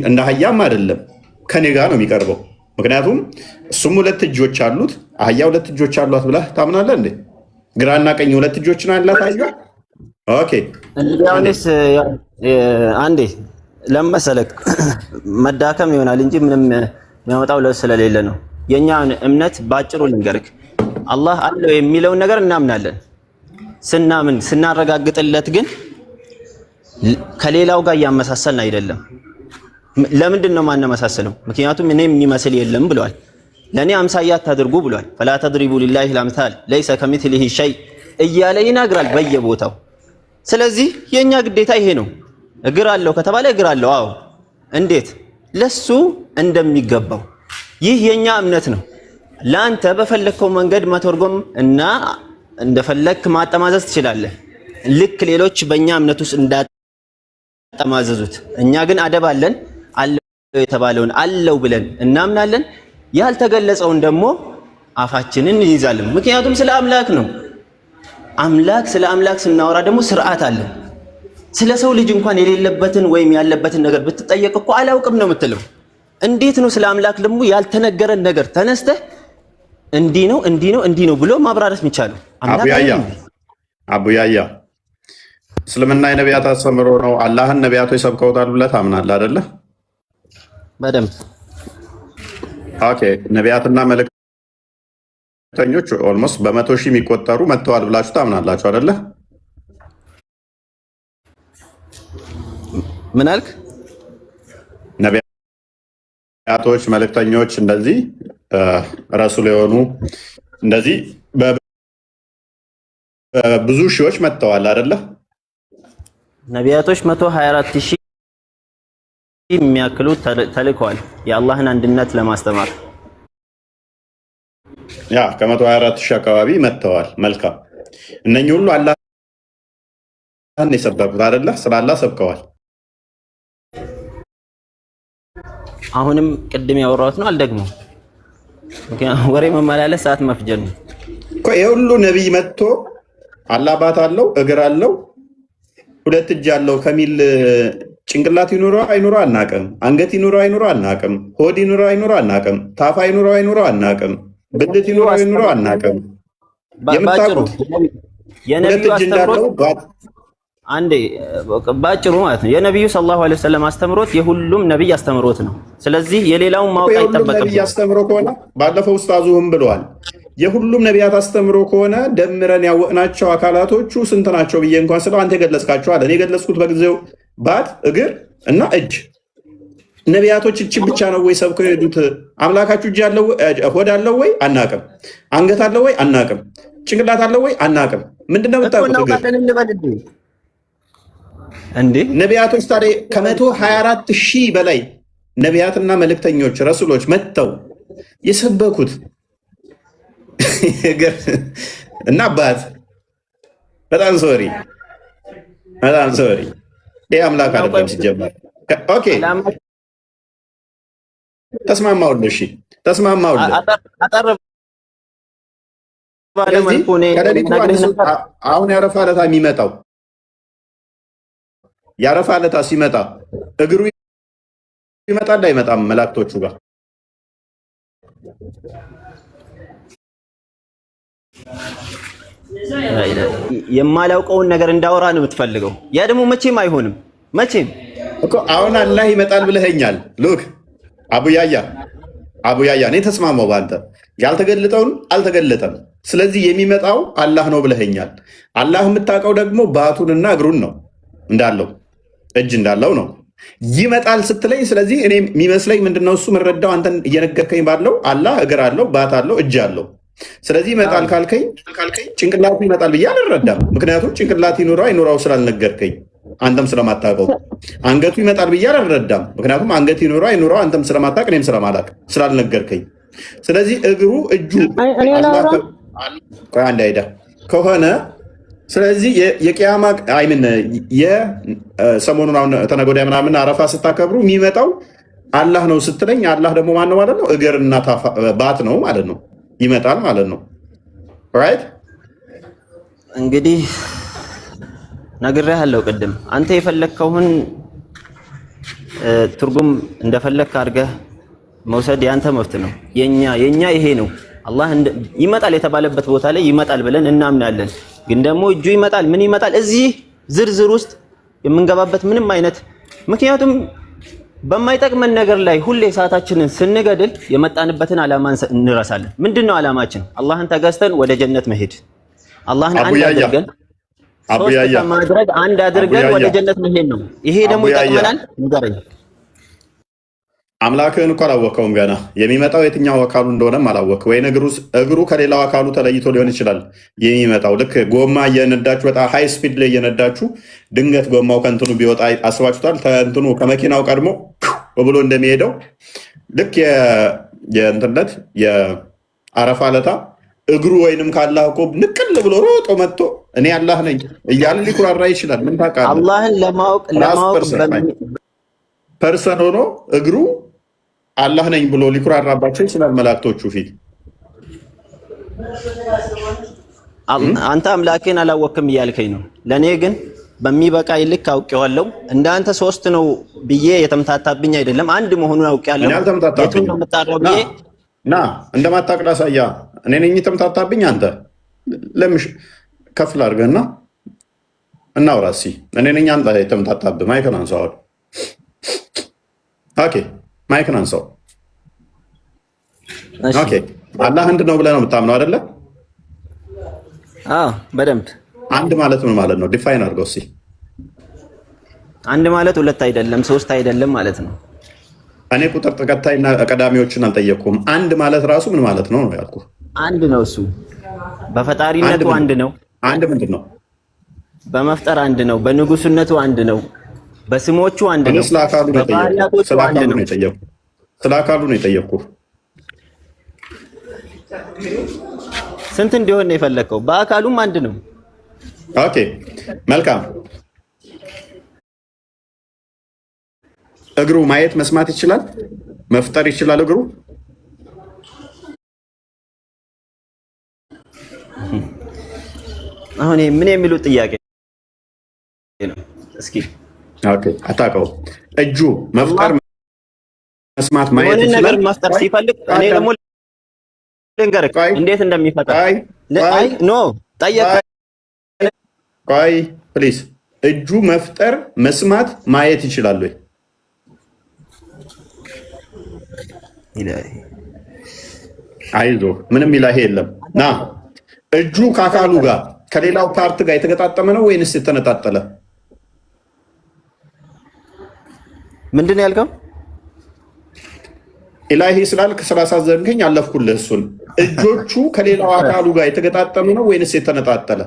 እንደ አህያም አይደለም፣ ከኔ ጋር ነው የሚቀርበው። ምክንያቱም እሱም 2 እጆች አሉት። አህያ 2 እጆች አሏት ብለህ ታምናለህ እንዴ? ግራና ቀኝ 2 እጆች ነው ያላት አህያ። ኦኬ እንግዲያውስ አንዴ ለመሰለክ መዳከም ይሆናል እንጂ ምንም የሚያመጣው ለውጥ ስለሌለ ነው። የኛ እምነት ባጭሩ ልንገርክ፣ አላህ አለው የሚለውን ነገር እናምናለን። ስናረጋግጥለት ግን ከሌላው ጋር እያመሳሰልን አይደለም። ለምንድን ነው ማነመሳሰለው? ምክንያቱም እኔ የሚመስል የለም ብለዋል። ለእኔ አምሳያ አታድርጉ ብለዋል። ፈላ ተድሪቡ ሊላሂ ልአምሳል ለይሰ ከሚስሊሂ ሸይ እያለ ይናግራል በየቦታው። ስለዚህ የእኛ ግዴታ ይሄ ነው። እግር አለው ከተባለ እግር አለው። አዎ፣ እንዴት? ለሱ እንደሚገባው። ይህ የእኛ እምነት ነው። ለአንተ በፈለግከው መንገድ መተርጎም እና እንደፈለግክ ማጠማዘዝ ትችላለህ፣ ልክ ሌሎች በእኛ እምነት ውስጥ እንዳጠማዘዙት። እኛ ግን አደብ አለን። አለው የተባለውን አለው ብለን እናምናለን። ያልተገለጸውን ደግሞ አፋችንን እንይዛለን። ምክንያቱም ስለ አምላክ ነው። ስለ አምላክ ስናወራ ደግሞ ስርዓት አለ። ስለ ሰው ልጅ እንኳን የሌለበትን ወይም ያለበትን ነገር ብትጠየቅ እኮ አላውቅም ነው የምትለው። እንዴት ነው ስለ አምላክ ደግሞ ያልተነገረን ነገር ተነስተህ እንዲህ ነው እንዲህ ነው እንዲህ ነው ብሎ ማብራራት የሚቻለው? አቡያያ እስልምና የነቢያት አስተምሮ ነው። አላህን ነቢያቶች ሰብከውታል ብለህ ታምናለህ አይደለ? በደንብ ኦኬ። ነቢያትና መልእክተኞች ኦልሞስት በ100 ሺህ የሚቆጠሩ መጥተዋል ብላችሁ ታምናላችሁ አይደለ? ምን አልክ? ነቢያቶች፣ መልእክተኞች እንደዚህ ረሱል የሆኑ እንደዚህ ብዙ ሺዎች መጥተዋል አይደለ? ነቢያቶች 124,000 የሚያክሉ ተልከዋል የአላህን አንድነት ለማስተማር። ያ ከ124,000 አካባቢ መጥተዋል። መልካም። እነኚህ ሁሉ አላህን የሰበኩት አይደለ? ስለ አላህ ሰብከዋል። አሁንም ቅድም ያወራሁት ነው፣ አልደግሞም። ምክንያቱም ወሬ መመላለስ ሰዓት መፍጀት ነው እኮ። የሁሉ ነቢይ መጥቶ አላህ ባት አለው፣ እግር አለው፣ 2 እጅ አለው ከሚል ጭንቅላት ይኑረው አይኑረው አናቅም። አንገት ይኑረው አይኑረው አናቅም። ሆድ ይኑረው አይኑረው አናቅም። ታፋ ይኑረው አይኑረው አናቅም። ብልት ይኑረው አይኑረው አናቅም። የምታውቁት 2 እጅ እንዳለው አንዴ ባጭሩ ማለት ነው። የነብዩ ሰለላሁ ዐለይሂ ወሰለም አስተምሮት የሁሉም ነብይ አስተምሮት ነው። ስለዚህ የሌላውን ማወቅ አይጠበቅም። ነብይ አስተምሮ ከሆነ ባለፈው ኡስታዙም ብለዋል፣ የሁሉም ነቢያት አስተምሮ ከሆነ ደምረን ያወቅናቸው አካላቶቹ ስንት ናቸው ብዬ እንኳን ስለው አንተ የገለጽካቸው አለ። እኔ የገለጽኩት በጊዜው ባት፣ እግር እና እጅ። ነቢያቶች እችን ብቻ ነው ወይ ሰብከው የሄዱት? አምላካችሁ እጅ አለው ሆድ አለው ወይ አናቅም። አንገት አለው ወይ አናቅም። ጭንቅላት አለው ወይ አናቅም። ምንድነው የምታውቁት? እግር እንዴ ነቢያቶች ታዲያ ከ124,000 በላይ ነቢያትና መልእክተኞች ረሱሎች መጥተው የሰበኩት እና አባት በጣም ሶሪ ይህ አምላክ አይደለም ሲጀመር። ኦኬ ተስማማሁልህ። እሺ ተስማማሁልህ። ከሌሊቱ አሁን ያረፋ ዕለት የሚመጣው ያረፋ ዕለት ሲመጣ እግሩ ይመጣል አይመጣም? መላእክቶቹ ጋር የማላውቀውን ነገር እንዳወራ ነው የምትፈልገው። ያ ደግሞ መቼም አይሆንም። መቼም እኮ አሁን አላህ ይመጣል ብለኸኛል። ሉክ አቡያያ እኔ ተስማማው በአንተ ያልተገለጠውን አልተገለጠም። ስለዚህ የሚመጣው አላህ ነው ብለኸኛል። አላህ የምታውቀው ደግሞ ባቱንና እግሩን ነው እንዳለው እጅ እንዳለው ነው ይመጣል ስትለኝ፣ ስለዚህ እኔ የሚመስለኝ ምንድነው እሱ የምረዳው አንተን እየነገርከኝ ባለው አላህ እግር አለው ባት አለው እጅ አለው። ስለዚህ ይመጣል ካልከኝ ጭንቅላቱ ይመጣል ብዬ አልረዳም። ምክንያቱም ጭንቅላት ይኑረው አይኑረው ስላልነገርከኝ አንተም ስለማታውቀው። አንገቱ ይመጣል ብዬ አልረዳም። ምክንያቱም አንገት ይኑረው አይኑረው አንተም ስለማታውቅ እኔም ስለማላውቅ ስላልነገርከኝ። ስለዚህ እግሩ እጁ አንድ አይዳ ከሆነ ስለዚህ የቅያማ አይምን የሰሞኑን አሁን ተነገ ወዲያ ምናምን አረፋ ስታከብሩ የሚመጣው አላህ ነው ስትለኝ፣ አላህ ደግሞ ማን ነው ማለት ነው? እግርና ባት ነው ማለት ነው። ይመጣል ማለት ነው። ራይት እንግዲህ ነግሬሃለሁ ቅድም። አንተ የፈለግከውን ትርጉም እንደፈለግክ አድርገህ መውሰድ ያንተ መብት ነው። የኛ ይሄ ነው። አላህ ይመጣል የተባለበት ቦታ ላይ ይመጣል ብለን እናምናለን። ግን ደግሞ እጁ ይመጣል ምን ይመጣል እዚህ ዝርዝር ውስጥ የምንገባበት ምንም አይነት ምክንያቱም በማይጠቅመን ነገር ላይ ሁሌ ሰዓታችንን ስንገድል የመጣንበትን ዓላማ እንረሳለን። ምንድነው ዓላማችን? አላህን ተገዝተን ወደ ጀነት መሄድ፣ አላህን አንድ አድርገን ሶስት ከማድረግ አንድ አድርገን ወደ ጀነት መሄድ ነው። ይሄ ደግሞ ይጠቅመናል። ንገረኝ። አምላክህን እኮ አላወቀውም ገና። የሚመጣው የትኛው አካሉ እንደሆነም አላወቅ ወይ እግሩ ከሌላው አካሉ ተለይቶ ሊሆን ይችላል የሚመጣው። ልክ ጎማ እየነዳችሁ በጣም ሃይ ስፒድ ላይ እየነዳችሁ ድንገት ጎማው ከእንትኑ ቢወጣ አስባችሁታል? ከእንትኑ ከመኪናው ቀድሞ ብሎ እንደሚሄደው ልክ የእንትነት የአረፋ ዕለት እግሩ ወይንም ካላህ እኮ ንቅል ብሎ ሮጦ መጥቶ እኔ አላህ ነኝ እያለ ሊኩራራ ይችላል። ምን ታውቃለህ? አላህን ለማወቅ ፐርሰን ሆኖ እግሩ አላህ ነኝ ብሎ ሊኩራራባቸው ይችላል መላእክቶቹ ፊት። አንተ አምላኬን አላወቅም እያልከኝ ነው። ለእኔ ግን በሚበቃ ይልክ አውቄዋለሁ። እንዳንተ ሶስት ነው ብዬ የተምታታብኝ አይደለም፣ አንድ መሆኑን አውቄያለሁ። የቱን ነው የምጣራው ብዬ ና እንደማታቅዳ ሳያ እኔ ነኝ የተምታታብኝ። አንተ ለምሽ ከፍል አድርገህና እናውራ እስኪ። እኔ ነኝ አንተ የተምታታብህ። ማይክን አንሳው። ኦኬ ማይክን አንሳው። ኦኬ አላህ አንድ ነው ብለህ ነው የምታምነው አይደለ? አዎ በደንብ። አንድ ማለት ምን ማለት ነው? ዲፋይን አድርገው እስኪ። አንድ ማለት ሁለት አይደለም ሶስት አይደለም ማለት ነው። እኔ ቁጥር ተከታይና ቀዳሚዎችን አልጠየቅኩም። አንድ ማለት ራሱ ምን ማለት ነው ነው ያልኩህ። አንድ ነው እሱ። በፈጣሪነቱ አንድ ነው። አንድ ምንድን ነው? በመፍጠር አንድ ነው። በንጉስነቱ አንድ ነው። በስሞቹ አንድ ነው። ስለ አካሉ ነው የጠየቅኩህ። ስንት እንዲሆን ነው የፈለግከው? በአካሉም አንድ ነው። ኦኬ መልካም። እግሩ ማየት መስማት ይችላል? መፍጠር ይችላል እግሩ? አሁን ምን የሚሉት ጥያቄ ነው? እስኪ አታውቀውም። እጁ መፍጠር መስማት ማየት ይችላል? ነገር መፍጠር ሲፈልግ እኔ ደግሞ ልንገርህ እንዴት እንደሚፈጠር። አይ ኖ ጠየቅ። ቆይ ፕሊዝ። እጁ መፍጠር መስማት ማየት ይችላል ወይ? አይዞህ ምንም ኢላሂ የለም። ና እጁ ከአካሉ ጋር ከሌላው ፓርት ጋር የተገጣጠመ ነው ወይንስ የተነጣጠለ? ምንድን ነው ያልከው? ኢላሂ ስላልክ ስላሳዘንከኝ አለፍኩልህ እሱን። እጆቹ ከሌላው አካሉ ጋር የተገጣጠሙ ነው ወይንስ የተነጣጠለ?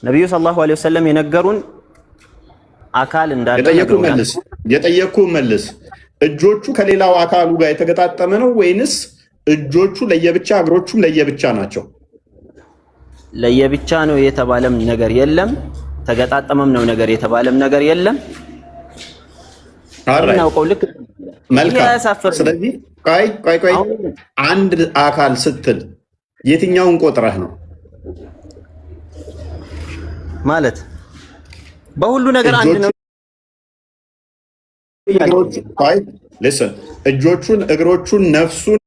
ነቢዩ ሰለላሁ ዐለይሂ ወሰለም የነገሩን አካል እንዳለ የጠየኩህ መልስ። እጆቹ ከሌላው አካሉ ጋር የተገጣጠመ ነው ወይንስ እጆቹ ለየብቻ እግሮቹም ለየብቻ ናቸው? ለየብቻ ነው የተባለም ነገር የለም። ተገጣጠመም ነው ነገር የተባለም ነገር የለም። እናውቀው ልክ መልካም። ስለዚህ ቆይ አንድ አካል ስትል የትኛውን ቆጥረህ ነው ማለት? በሁሉ ነገር አንድ ነው። እጆቹን፣ እግሮቹን፣ ነፍሱን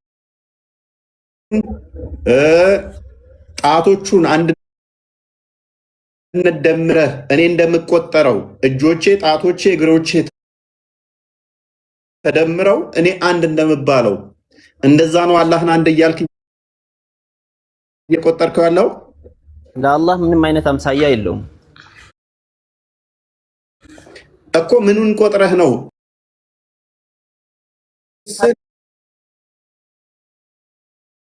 ጣቶቹን አንድ ደምረህ እኔ እንደምቆጠረው እጆቼ፣ ጣቶቼ፣ እግሮቼ ተደምረው እኔ አንድ እንደምባለው እንደዛ ነው አላህን አንድ እያልክ እየቆጠርከው ያለው። ለአላህ ምንም አይነት አምሳያ የለውም እኮ። ምኑን ቆጥረህ ነው?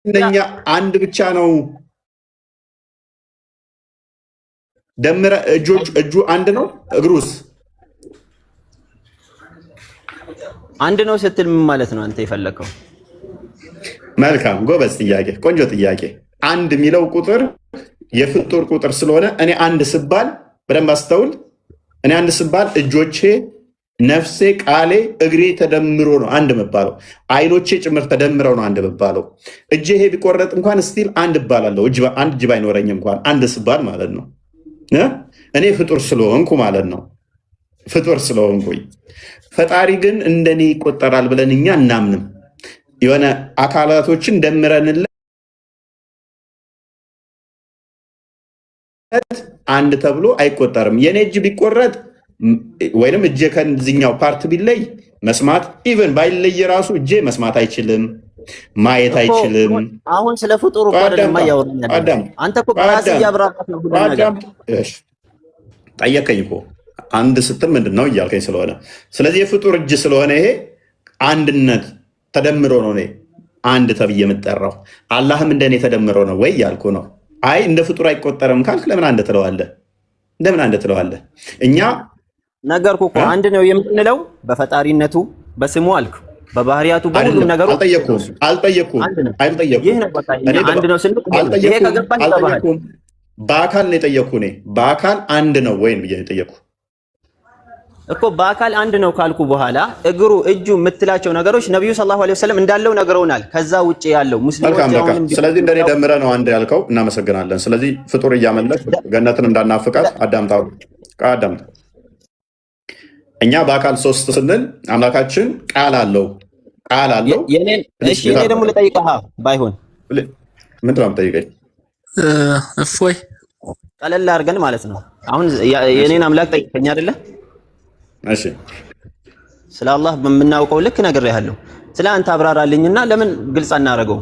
እኛ አንድ ብቻ ነው ደምረ እጁ አንድ ነው፣ እግሩስ አንድ ነው ስትል ምን ማለት ነው አንተ የፈለከው? መልካም ጎበዝ ጥያቄ፣ ቆንጆ ጥያቄ። አንድ የሚለው ቁጥር የፍጡር ቁጥር ስለሆነ እኔ አንድ ስባል በደንብ አስተውል። እኔ አንድ ስባል እጆቼ፣ ነፍሴ፣ ቃሌ፣ እግሬ ተደምሮ ነው አንድ የምባለው። አይኖቼ ጭምር ተደምረው ነው አንድ የምባለው። እጄ ይሄ ቢቆረጥ እንኳን ስቲል አንድ እባላለሁ። አንድ እጅ ባይኖረኝ እንኳን አንድ ስባል ማለት ነው። እኔ ፍጡር ስለሆንኩ ማለት ነው። ፍጡር ስለሆንኩኝ ፈጣሪ ግን እንደኔ ይቆጠራል ብለን እኛ እናምንም። የሆነ አካላቶችን ደምረንለት አንድ ተብሎ አይቆጠርም። የኔ እጅ ቢቆረጥ ወይንም እጄ ከዚኛው ፓርት ቢለይ መስማት ኢቨን ባይለይ ራሱ እጄ መስማት አይችልም፣ ማየት አይችልም። አሁን ስለ ፍጡር እኮ አይደለም ያወራኝ። አንተ እኮ በራስህ እያብራራህ ነው። ጠየቀኝ እኮ አንድ ስትል ምንድን ነው እያልከኝ ስለሆነ፣ ስለዚህ የፍጡር እጅ ስለሆነ ይሄ አንድነት ተደምሮ ነው እኔ አንድ ተብዬ የምጠራው። አላህም እንደኔ ተደምሮ ነው ወይ ያልኩ ነው። አይ እንደ ፍጡር አይቆጠርም ካልክ ለምን አንድ ትለዋለህ? ለምን አንድ ትለዋለህ? እኛ ነገርኩ እኮ አንድ ነው የምንለው በፈጣሪነቱ በስሙ አልክ፣ በባህሪያቱ በሁሉም ነገሩ አልጠየኩም። ይህ ነው በቃ አንድ ነው ስንል ይሄ ከገባህ አልጠየኩም። በአካል ነው የጠየኩ። እኔ በአካል አንድ ነው ወይም ብዬ የጠየኩ እኮ በአካል አንድ ነው ካልኩ በኋላ እግሩ፣ እጁ የምትላቸው ነገሮች ነብዩ ሰለላሁ ዐለይሂ ወሰለም እንዳለው ነግረውናል። ከዛ ውጪ ያለው ሙስሊሞች ስለዚህ እንደኔ ደምረ ነው አንድ ያልከው፣ እናመሰግናለን። ስለዚህ ፍጡር እያመለክ ገነትን እንዳናፍቃት አዳምጣ። እኛ በአካል ሶስት ስንል አምላካችን ቃል አለው። እሺ እኔ ደግሞ ልጠይቅህ፣ ባይሆን ምንድን ነው የምጠይቀኝ? እፎይ ቀለል አድርገን ማለት ነው። አሁን የኔን አምላክ ጠይቀኝ አይደለ? እሺ ስለ አላህ በምናውቀው ልክ ነግሬሃለሁ። ስለ አንተ አብራራልኝና ለምን ግልጽ አናደርገው?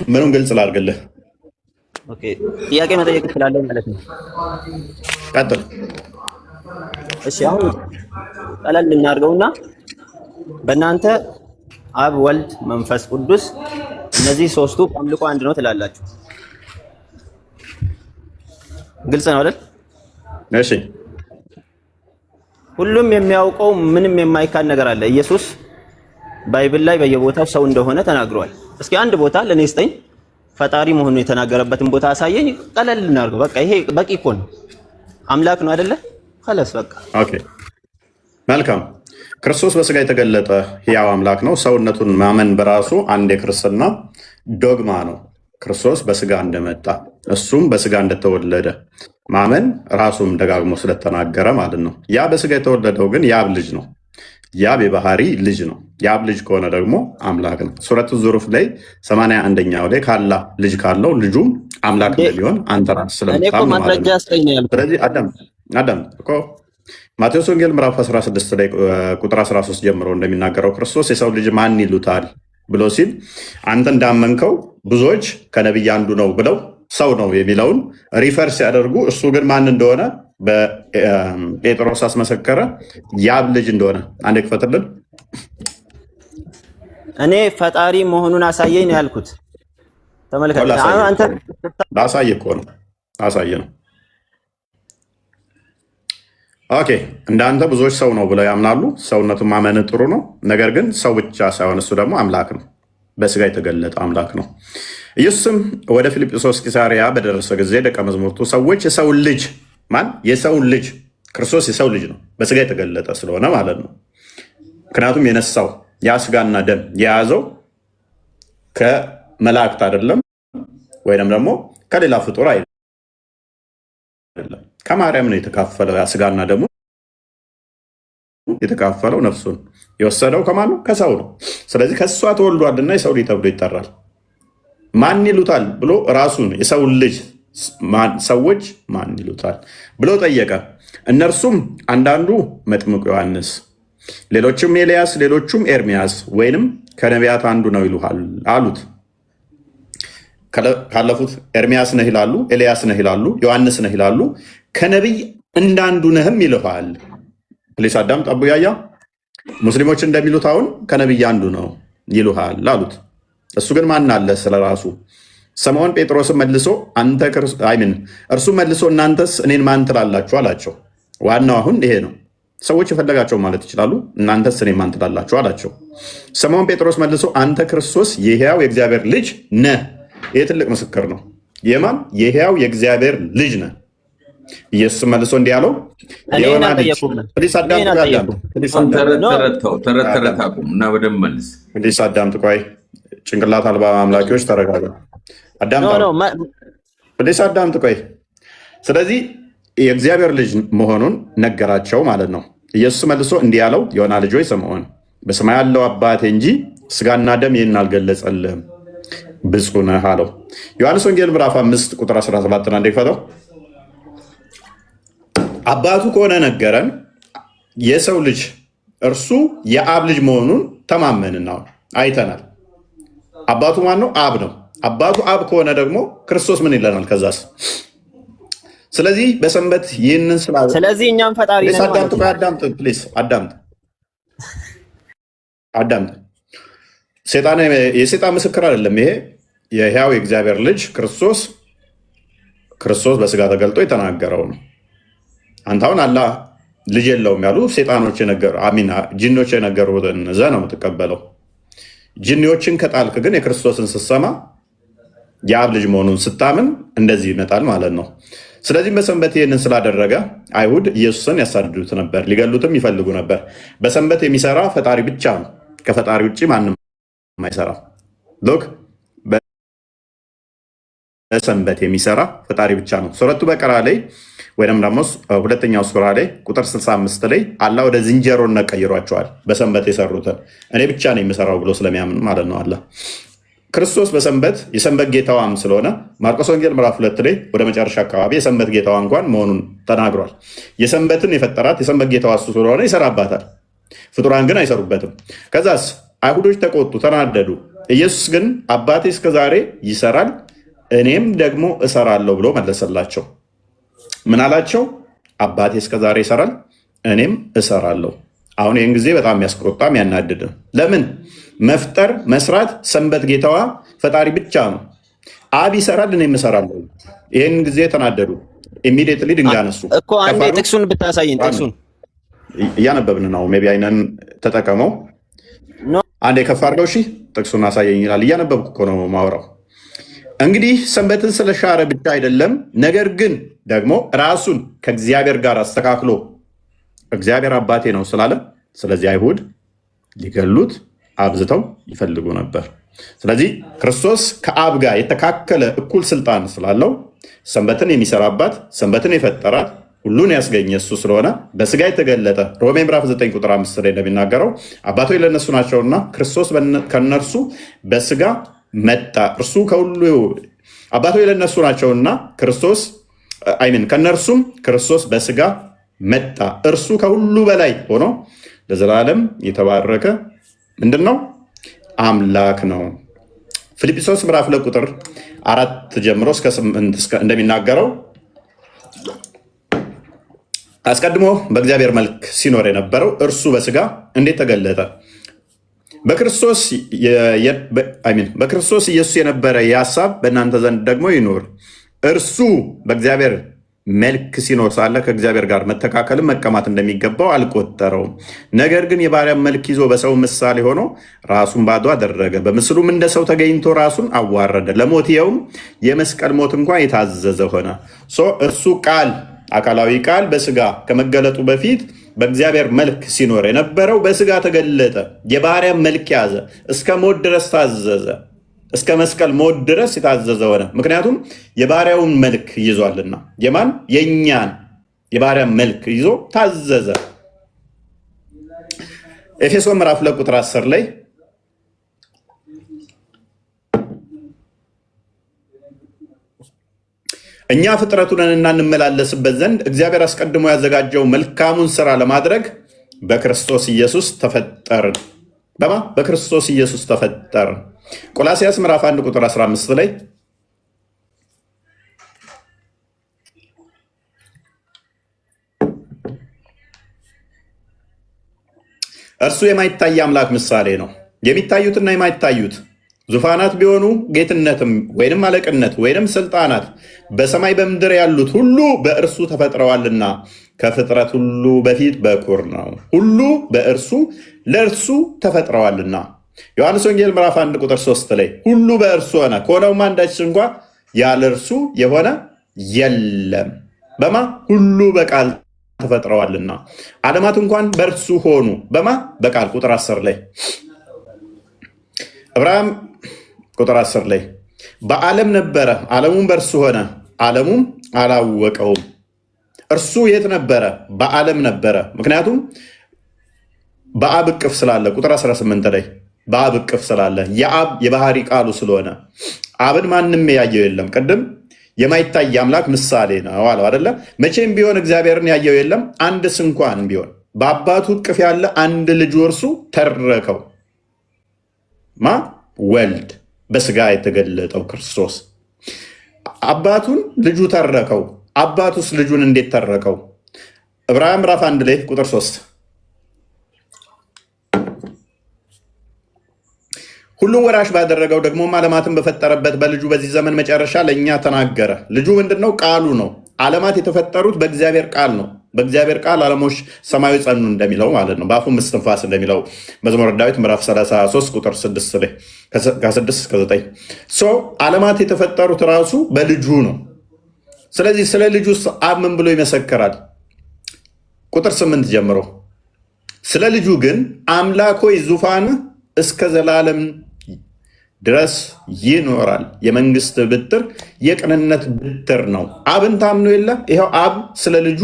ምኑን ግልጽ ላድርግልህ? ኦኬ ጥያቄ መጠየቅ ትችላለህ ማለት ነው። ቀጥል። እሺ አሁን ቀለል እናድርገውና በእናንተ አብ፣ ወልድ፣ መንፈስ ቅዱስ እነዚህ ሶስቱ አምልኮ አንድ ነው ትላላችሁ። ግልጽ ነው አይደል? እሺ ሁሉም የሚያውቀው ምንም የማይካድ ነገር አለ። ኢየሱስ ባይብል ላይ በየቦታው ሰው እንደሆነ ተናግሯል። እስኪ አንድ ቦታ ለኔ ስጠኝ፣ ፈጣሪ መሆኑን የተናገረበትን ቦታ አሳየኝ። ቀለል እናድርገው። በቃ ይሄ በቂ እኮ ነው። አምላክ ነው አይደለ? خلاص በቃ ኦኬ መልካም። ክርስቶስ በስጋ የተገለጠ ሕያው አምላክ ነው። ሰውነቱን ማመን በራሱ አንድ የክርስትና ዶግማ ነው። ክርስቶስ በስጋ እንደመጣ እሱም በስጋ እንደተወለደ ማመን ራሱም ደጋግሞ ስለተናገረ ማለት ነው። ያ በስጋ የተወለደው ግን የአብ ልጅ ነው። የአብ የባህሪ ልጅ ነው። የአብ ልጅ ከሆነ ደግሞ አምላክ ነው። ሱረቱ ዙሩፍ ላይ 81ኛው ላይ ካላ ልጅ ካለው ልጁም አምላክ እንደሚሆን አንተ ራስህ ስለምታምን ማለት ነው። ስለዚህ አዳም እኮ ማቴዎስ ወንጌል ምዕራፍ 16 ላይ ቁጥር 13 ጀምሮ እንደሚናገረው ክርስቶስ የሰው ልጅ ማን ይሉታል ብሎ ሲል አንተ እንዳመንከው ብዙዎች ከነቢይ አንዱ ነው ብለው ሰው ነው የሚለውን ሪፈር ሲያደርጉ እሱ ግን ማን እንደሆነ በጴጥሮስ አስመሰከረ። የአብ ልጅ እንደሆነ አንዴ ክፈትልን። እኔ ፈጣሪ መሆኑን አሳየኝ ነው ያልኩት። ተመልከት። አንተ ላሳየህ እኮ ነው አሳየ ነው። ኦኬ እንዳንተ ብዙዎች ሰው ነው ብለው ያምናሉ። ሰውነቱን ማመን ጥሩ ነው። ነገር ግን ሰው ብቻ ሳይሆን እሱ ደግሞ አምላክ ነው። በስጋ የተገለጠ አምላክ ነው። ኢየሱስም ወደ ፊልጵስዩስ ቂሳርያ በደረሰ ጊዜ ደቀ መዛሙርቱ ሰዎች የሰውን ልጅ የሰውን ልጅ ክርስቶስ የሰው ልጅ ነው በስጋ የተገለጠ ስለሆነ ማለት ነው። ምክንያቱም የነሳው ያ ስጋና ደም የያዘው ከመላእክት አይደለም፣ ወይም ደግሞ ከሌላ ፍጡር አይደለም፣ ከማርያም ነው የተካፈለው ያ ስጋና ደሙ የተካፈለው ነፍሱን የወሰደው ከማን ነው? ከሰው ነው። ስለዚህ ከእሷ ተወልዷልና የሰው ልጅ ተብሎ ይጠራል። ማን ይሉታል ብሎ ራሱን የሰው ልጅ ሰዎች ማን ይሉታል ብሎ ጠየቀ። እነርሱም አንዳንዱ መጥምቁ ዮሐንስ፣ ሌሎችም ኤልያስ፣ ሌሎቹም ኤርሚያስ ወይንም ከነቢያት አንዱ ነው ይሉሃል አሉት። ካለፉት ኤርሚያስ ነህ ይላሉ፣ ኤልያስ ነህ ይላሉ፣ ዮሐንስ ነህ ይላሉ፣ ከነቢይ እንዳንዱ ነህም ይልሃል። ፕሊስ አዳምጥ አቡያያ። ሙስሊሞች እንደሚሉት አሁን ከነቢይ አንዱ ነው ይሉሃል አሉት። እሱ ግን ማን አለ ስለ ራሱ? ስምዖን ጴጥሮስም መልሶ እርሱ መልሶ እናንተስ እኔን ማን ትላላችሁ አላቸው። ዋናው አሁን ይሄ ነው። ሰዎች የፈለጋቸው ማለት ይችላሉ። እናንተስ እኔን ማን ትላላችሁ አላቸው። ስምዖን ጴጥሮስ መልሶ አንተ ክርስቶስ የሕያው የእግዚአብሔር ልጅ ነህ። ይህ ትልቅ ምስክር ነው። የማን? የሕያው የእግዚአብሔር ልጅ ነህ። ኢየሱስ መልሶ እንዲህ አለው፣ የዮና ልጅ ፕሊስ አዳምጥ። ቆይ ጭንቅላት አልባ አምላኪዎች ተረጋጋ። ፕሊስ አዳምጥ። ቆይ ስለዚህ የእግዚአብሔር ልጅ መሆኑን ነገራቸው ማለት ነው። ኢየሱስ መልሶ እንዲህ አለው፣ የዮና ልጅ ሆይ ስምዖን በሰማይ ያለው አባቴ እንጂ ስጋና ደም ይህን አልገለጸልህም፣ ብፁዕ ነህ አለው። ዮሐንስ ወንጌል ምዕራፍ 5 ቁጥር 17 አንዴ ክፈተው። አባቱ ከሆነ ነገረን፣ የሰው ልጅ እርሱ የአብ ልጅ መሆኑን ተማመንና አይተናል። አባቱ ማን ነው? አብ ነው። አባቱ አብ ከሆነ ደግሞ ክርስቶስ ምን ይለናል? ከዛስ ስለዚህ በሰንበት ይህንን ስለዚህ እኛም ፈጣሪ ነን። አዳምጥ። የሴጣን ምስክር አይደለም ይሄ። የሕያው የእግዚአብሔር ልጅ ክርስቶስ በስጋ ተገልጦ የተናገረው ነው። አንተ አሁን አላህ ልጅ የለውም ያሉ ሴጣኖች ጂኒዎች የነገሩትን ዘ ነው የምትቀበለው። ጂኒዎችን ከጣልክ ግን የክርስቶስን ስትሰማ የአብ ልጅ መሆኑን ስታምን እንደዚህ ይመጣል ማለት ነው። ስለዚህም በሰንበት ይህንን ስላደረገ አይሁድ ኢየሱስን ያሳድዱት ነበር፣ ሊገሉትም ይፈልጉ ነበር። በሰንበት የሚሰራ ፈጣሪ ብቻ ነው። ከፈጣሪ ውጭ ማንም አይሰራ። ሎክ በሰንበት የሚሰራ ፈጣሪ ብቻ ነው። ሱረቱ በቀራ ላይ ወይም ደግሞ ሁለተኛው ሱራ ላይ ቁጥር 65 ላይ አላህ ወደ ዝንጀሮነት ቀይሯቸዋል። በሰንበት የሰሩትን እኔ ብቻ ነው የምሰራው ብሎ ስለሚያምን ማለት ነው። አላህ ክርስቶስ በሰንበት የሰንበት ጌታዋም ስለሆነ ማርቆስ ወንጌል ምዕራፍ 2 ላይ ወደ መጨረሻ አካባቢ የሰንበት ጌታዋ እንኳን መሆኑን ተናግሯል። የሰንበትን የፈጠራት የሰንበት ጌታዋ እሱ ስለሆነ ይሰራባታል፣ ፍጡራን ግን አይሰሩበትም። ከዛስ አይሁዶች ተቆጡ፣ ተናደዱ። ኢየሱስ ግን አባቴ እስከዛሬ ይሰራል እኔም ደግሞ እሰራለሁ ብሎ መለሰላቸው። ምን አላቸው? አባቴ እስከዛሬ ይሰራል እኔም እሰራለሁ። አሁን ይህን ጊዜ በጣም የሚያስቆጣ የሚያናድድ። ለምን? መፍጠር መስራት ሰንበት ጌታዋ ፈጣሪ ብቻ ነው። አብ ይሰራል እኔም እሰራለሁ። ይህን ጊዜ ተናደዱ። ኢሚዲየትሊ ድንጋይ አነሱ እኮ። አንዴ ጥቅሱን ብታሳይን። ጥቅሱን እያነበብን ነው። ሜይ ቢ አይነን ተጠቀመው። አንዴ ከፍ አድርገው። እሺ ጥቅሱን አሳየኝ ይላል። እያነበብኩ እኮ ነው ማውራው። እንግዲህ ሰንበትን ስለሻረ ብቻ አይደለም፣ ነገር ግን ደግሞ ራሱን ከእግዚአብሔር ጋር አስተካክሎ እግዚአብሔር አባቴ ነው ስላለ፣ ስለዚህ አይሁድ ሊገሉት አብዝተው ይፈልጉ ነበር። ስለዚህ ክርስቶስ ከአብ ጋር የተካከለ እኩል ስልጣን ስላለው ሰንበትን የሚሰራባት ሰንበትን የፈጠራት ሁሉን ያስገኘ እሱ ስለሆነ በስጋ የተገለጠ ሮሜ ምዕራፍ 9 ቁጥር 5 ላይ እንደሚናገረው አባቶች ለእነሱ ናቸውና ክርስቶስ ከነርሱ በስጋ መጣ። እርሱ ከሁሉ አባቶች ለእነሱ ናቸውና ክርስቶስ ከነርሱም ክርስቶስ በስጋ መጣ። እርሱ ከሁሉ በላይ ሆኖ ለዘላለም የተባረከ ምንድን ነው? አምላክ ነው። ፊልጵስዩስ ምዕራፍ 2 ቁጥር 4 ጀምሮ እስከ 8 እንደሚናገረው አስቀድሞ በእግዚአብሔር መልክ ሲኖር የነበረው እርሱ በስጋ እንዴት ተገለጠ? በክርስቶስ ኢየሱስ የነበረ የሀሳብ በእናንተ ዘንድ ደግሞ ይኖር። እርሱ በእግዚአብሔር መልክ ሲኖር ሳለ ከእግዚአብሔር ጋር መተካከልም መቀማት እንደሚገባው አልቆጠረውም። ነገር ግን የባሪያን መልክ ይዞ በሰው ምሳሌ ሆኖ ራሱን ባዶ አደረገ። በምስሉም እንደ ሰው ተገኝቶ ራሱን አዋረደ፣ ለሞት ይኸውም የመስቀል ሞት እንኳን የታዘዘ ሆነ። እርሱ ቃል አካላዊ ቃል በስጋ ከመገለጡ በፊት በእግዚአብሔር መልክ ሲኖር የነበረው በስጋ ተገለጠ፣ የባሪያን መልክ ያዘ፣ እስከ ሞት ድረስ ታዘዘ። እስከ መስቀል ሞት ድረስ የታዘዘ ሆነ። ምክንያቱም የባሪያውን መልክ ይዟልና። የማን? የእኛን የባሪያን መልክ ይዞ ታዘዘ። ኤፌሶን ምዕራፍ 2 ቁጥር 10 ላይ እኛ ፍጥረቱ ነንና እንመላለስበት ዘንድ እግዚአብሔር አስቀድሞ ያዘጋጀው መልካሙን ስራ ለማድረግ በክርስቶስ ኢየሱስ ተፈጠርን። በክርስቶስ ኢየሱስ ተፈጠርን። ቆላስይስ ምዕራፍ 1 ቁጥር 15 ላይ እርሱ የማይታይ አምላክ ምሳሌ ነው። የሚታዩትና የማይታዩት ዙፋናት ቢሆኑ ጌትነትም ወይንም አለቅነት ወይንም ስልጣናት በሰማይ በምድር ያሉት ሁሉ በእርሱ ተፈጥረዋልና ከፍጥረት ሁሉ በፊት በኩር ነው። ሁሉ በእርሱ ለእርሱ ተፈጥረዋልና። ዮሐንስ ወንጌል ምዕራፍ 1 ቁጥር 3 ላይ ሁሉ በእርሱ ሆነ፣ ከሆነውም አንዳች እንኳ ያለ እርሱ የሆነ የለም። ሁሉ በቃል ተፈጥረዋልና ዓለማት እንኳን በእርሱ ሆኑ። በቃል ቁጥር 10 ላይ አብርሃም ቁጥር 10 ላይ በዓለም ነበረ፣ ዓለሙም በእርሱ ሆነ፣ ዓለሙም አላወቀውም። እርሱ የት ነበረ? በዓለም ነበረ። ምክንያቱም በአብ እቅፍ ስላለ። ቁጥር 18 ላይ በአብ እቅፍ ስላለ የአብ የባህሪ ቃሉ ስለሆነ አብን ማንም ያየው የለም። ቅድም የማይታይ አምላክ ምሳሌ ነው አለው አይደለ? መቼም ቢሆን እግዚአብሔርን ያየው የለም አንድስ እንኳን ቢሆን። በአባቱ እቅፍ ያለ አንድ ልጁ እርሱ ተረከው ወልድ በስጋ የተገለጠው ክርስቶስ አባቱን ልጁ ተረከው። አባቱስ ልጁን እንዴት ተረከው? ዕብራውያን ምዕራፍ 1 ላይ ቁጥር 3 ሁሉም ወራሽ ባደረገው ደግሞ ዓለማትን በፈጠረበት በልጁ በዚህ ዘመን መጨረሻ ለእኛ ተናገረ። ልጁ ምንድነው? ቃሉ ነው። ዓለማት የተፈጠሩት በእግዚአብሔር ቃል ነው። በእግዚአብሔር ቃል ዓለሞች ሰማያዊ ጸኑ እንደሚለው ማለት ነው። በአፉ እስትንፋስ እንደሚለው መዝሙረ ዳዊት ምዕራፍ 33 ቁጥር 6 ላይ ከ6 እስከ 9 ዓለማት የተፈጠሩት ራሱ በልጁ ነው። ስለዚህ ስለ ልጁ አብ ምን ብሎ ይመሰክራል? ቁጥር 8 ጀምሮ ስለ ልጁ ግን አምላክ ሆይ ዙፋንህ እስከ ዘላለም ድረስ ይኖራል፣ የመንግስት ብትር የቅንነት ብትር ነው። አብን ታምኖ የለ? ይኸው አብ ስለ ልጁ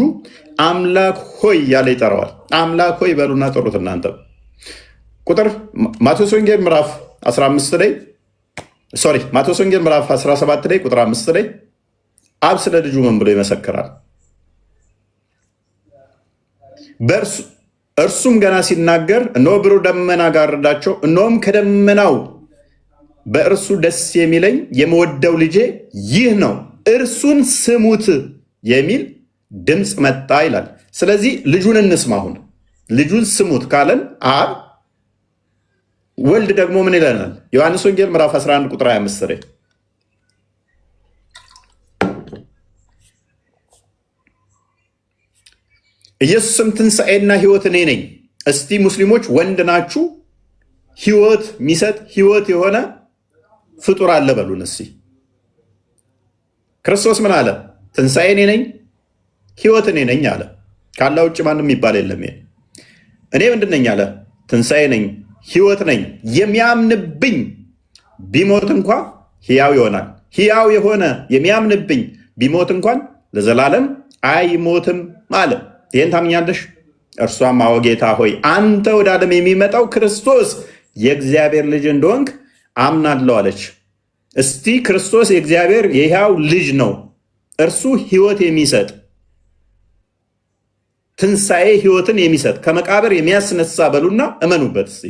አምላክ ሆይ ያለ ይጠራዋል። አምላክ ሆይ በሉና ጥሩት እናንተ። ቁጥር ማቴዎስ ወንጌል ምዕራፍ 15 ላይ ማቴዎስ ወንጌል ምዕራፍ 17 ላይ ቁጥር 5 ላይ አብ ስለ ልጁ ምን ብሎ ይመሰክራል? እርሱም ገና ሲናገር እነሆ ብሩህ ደመና ጋረዳቸው፣ እነሆም ከደመናው በእርሱ ደስ የሚለኝ የምወደው ልጄ ይህ ነው፣ እርሱን ስሙት የሚል ድምፅ መጣ ይላል። ስለዚህ ልጁን እንስማ። አሁን ልጁን ስሙት ካለን አብ፣ ወልድ ደግሞ ምን ይለናል? ዮሐንስ ወንጌል ምዕራፍ 11 ቁጥር 25 ላይ ኢየሱስም ትንሣኤና ሕይወት እኔ ነኝ። እስቲ ሙስሊሞች ወንድ ናችሁ፣ ሕይወት የሚሰጥ ሕይወት የሆነ ፍጡር አለ በሉን እስቲ። ክርስቶስ ምን አለ? ትንሣኤ እኔ ነኝ፣ ሕይወት እኔ ነኝ አለ። ካላ ውጭ ማንም የሚባል የለም። እኔ ምንድን ነኝ አለ? ትንሣኤ ነኝ፣ ሕይወት ነኝ። የሚያምንብኝ ቢሞት እንኳ ሕያው ይሆናል። ሕያው የሆነ የሚያምንብኝ ቢሞት እንኳን ለዘላለም አይሞትም አለ። ይህን ታምኛለሽ? እርሷም አዎ ጌታ ሆይ አንተ ወደ ዓለም የሚመጣው ክርስቶስ የእግዚአብሔር ልጅ እንደሆንክ አምናለሁ አለች። እስቲ ክርስቶስ የእግዚአብሔር የሕያው ልጅ ነው፣ እርሱ ሕይወት የሚሰጥ ትንሣኤ ሕይወትን የሚሰጥ ከመቃብር የሚያስነሳ በሉና እመኑበት። እስቲ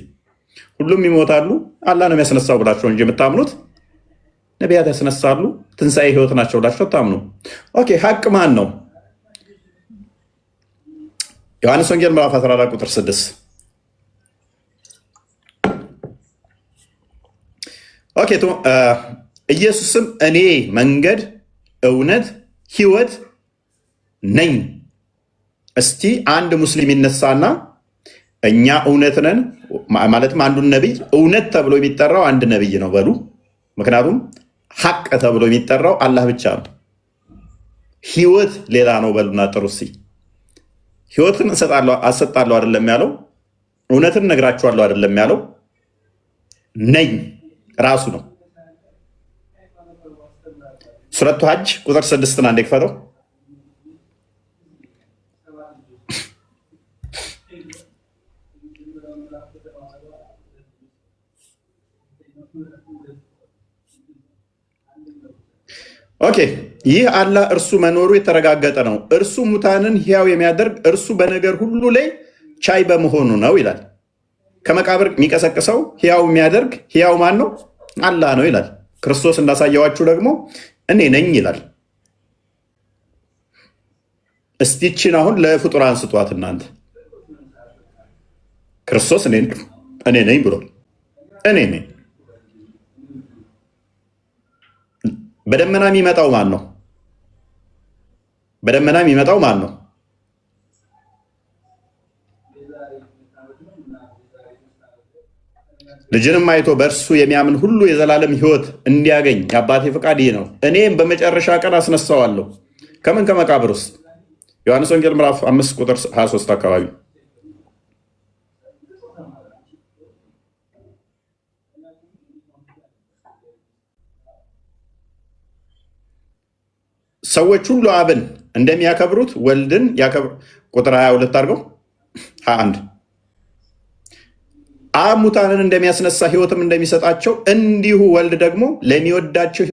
ሁሉም ይሞታሉ፣ አላህ ነው የሚያስነሳው ብላችሁ እንጂ የምታምኑት ነቢያት ያስነሳሉ፣ ትንሣኤ ሕይወት ናቸው ብላችሁ አታምኑ። ኦኬ፣ ሀቅ ማን ነው? ዮሐንስ ወንጌል ምዕራፍ 14 ቁጥር 6 ኦኬ። ኢየሱስም እኔ መንገድ፣ እውነት፣ ሕይወት ነኝ። እስቲ አንድ ሙስሊም ይነሳና እኛ እውነት ነን ማለትም አንዱን ነቢይ እውነት ተብሎ የሚጠራው አንድ ነቢይ ነው በሉ። ምክንያቱም ሐቅ ተብሎ የሚጠራው አላህ ብቻ ነው። ሕይወት ሌላ ነው በሉና ጥሩ። እስቲ ሕይወትን አሰጣለሁ አይደለም ያለው፣ እውነትን ነግራችኋለሁ አይደለም ያለው፣ ነኝ ራሱ ነው። ሱረቱ ሐጅ ቁጥር 6 አንዴ ክፈተው። ኦኬ፣ ይህ አላህ እርሱ መኖሩ የተረጋገጠ ነው። እርሱ ሙታንን ሕያው የሚያደርግ እርሱ በነገር ሁሉ ላይ ቻይ በመሆኑ ነው ይላል። ከመቃብር የሚቀሰቅሰው ሕያው የሚያደርግ ሕያው ማን ነው? አላህ ነው ይላል። ክርስቶስ እንዳሳየዋችሁ ደግሞ እኔ ነኝ ይላል። እስቲችን አሁን ለፍጡር አንስቷት እናንተ ክርስቶስ እኔ ነኝ ብሏል። እኔ ነኝ። በደመና የሚመጣው ማን ነው? በደመና የሚመጣው ማን ነው? ልጅንም አይቶ በእርሱ የሚያምን ሁሉ የዘላለም ሕይወት እንዲያገኝ የአባቴ ፈቃድ ይህ ነው፣ እኔም በመጨረሻ ቀን አስነሳዋለሁ። ከምን? ከመቃብር ውስጥ። ዮሐንስ ወንጌል ምዕራፍ 5 ቁጥር 23 አካባቢ። ሰዎች ሁሉ አብን እንደሚያከብሩት ወልድን ያከብሩ። ቁጥር 22 አድርገው 21 አብ ሙታንን እንደሚያስነሳ ሕይወትም እንደሚሰጣቸው እንዲሁ ወልድ ደግሞ ለሚወዳቸው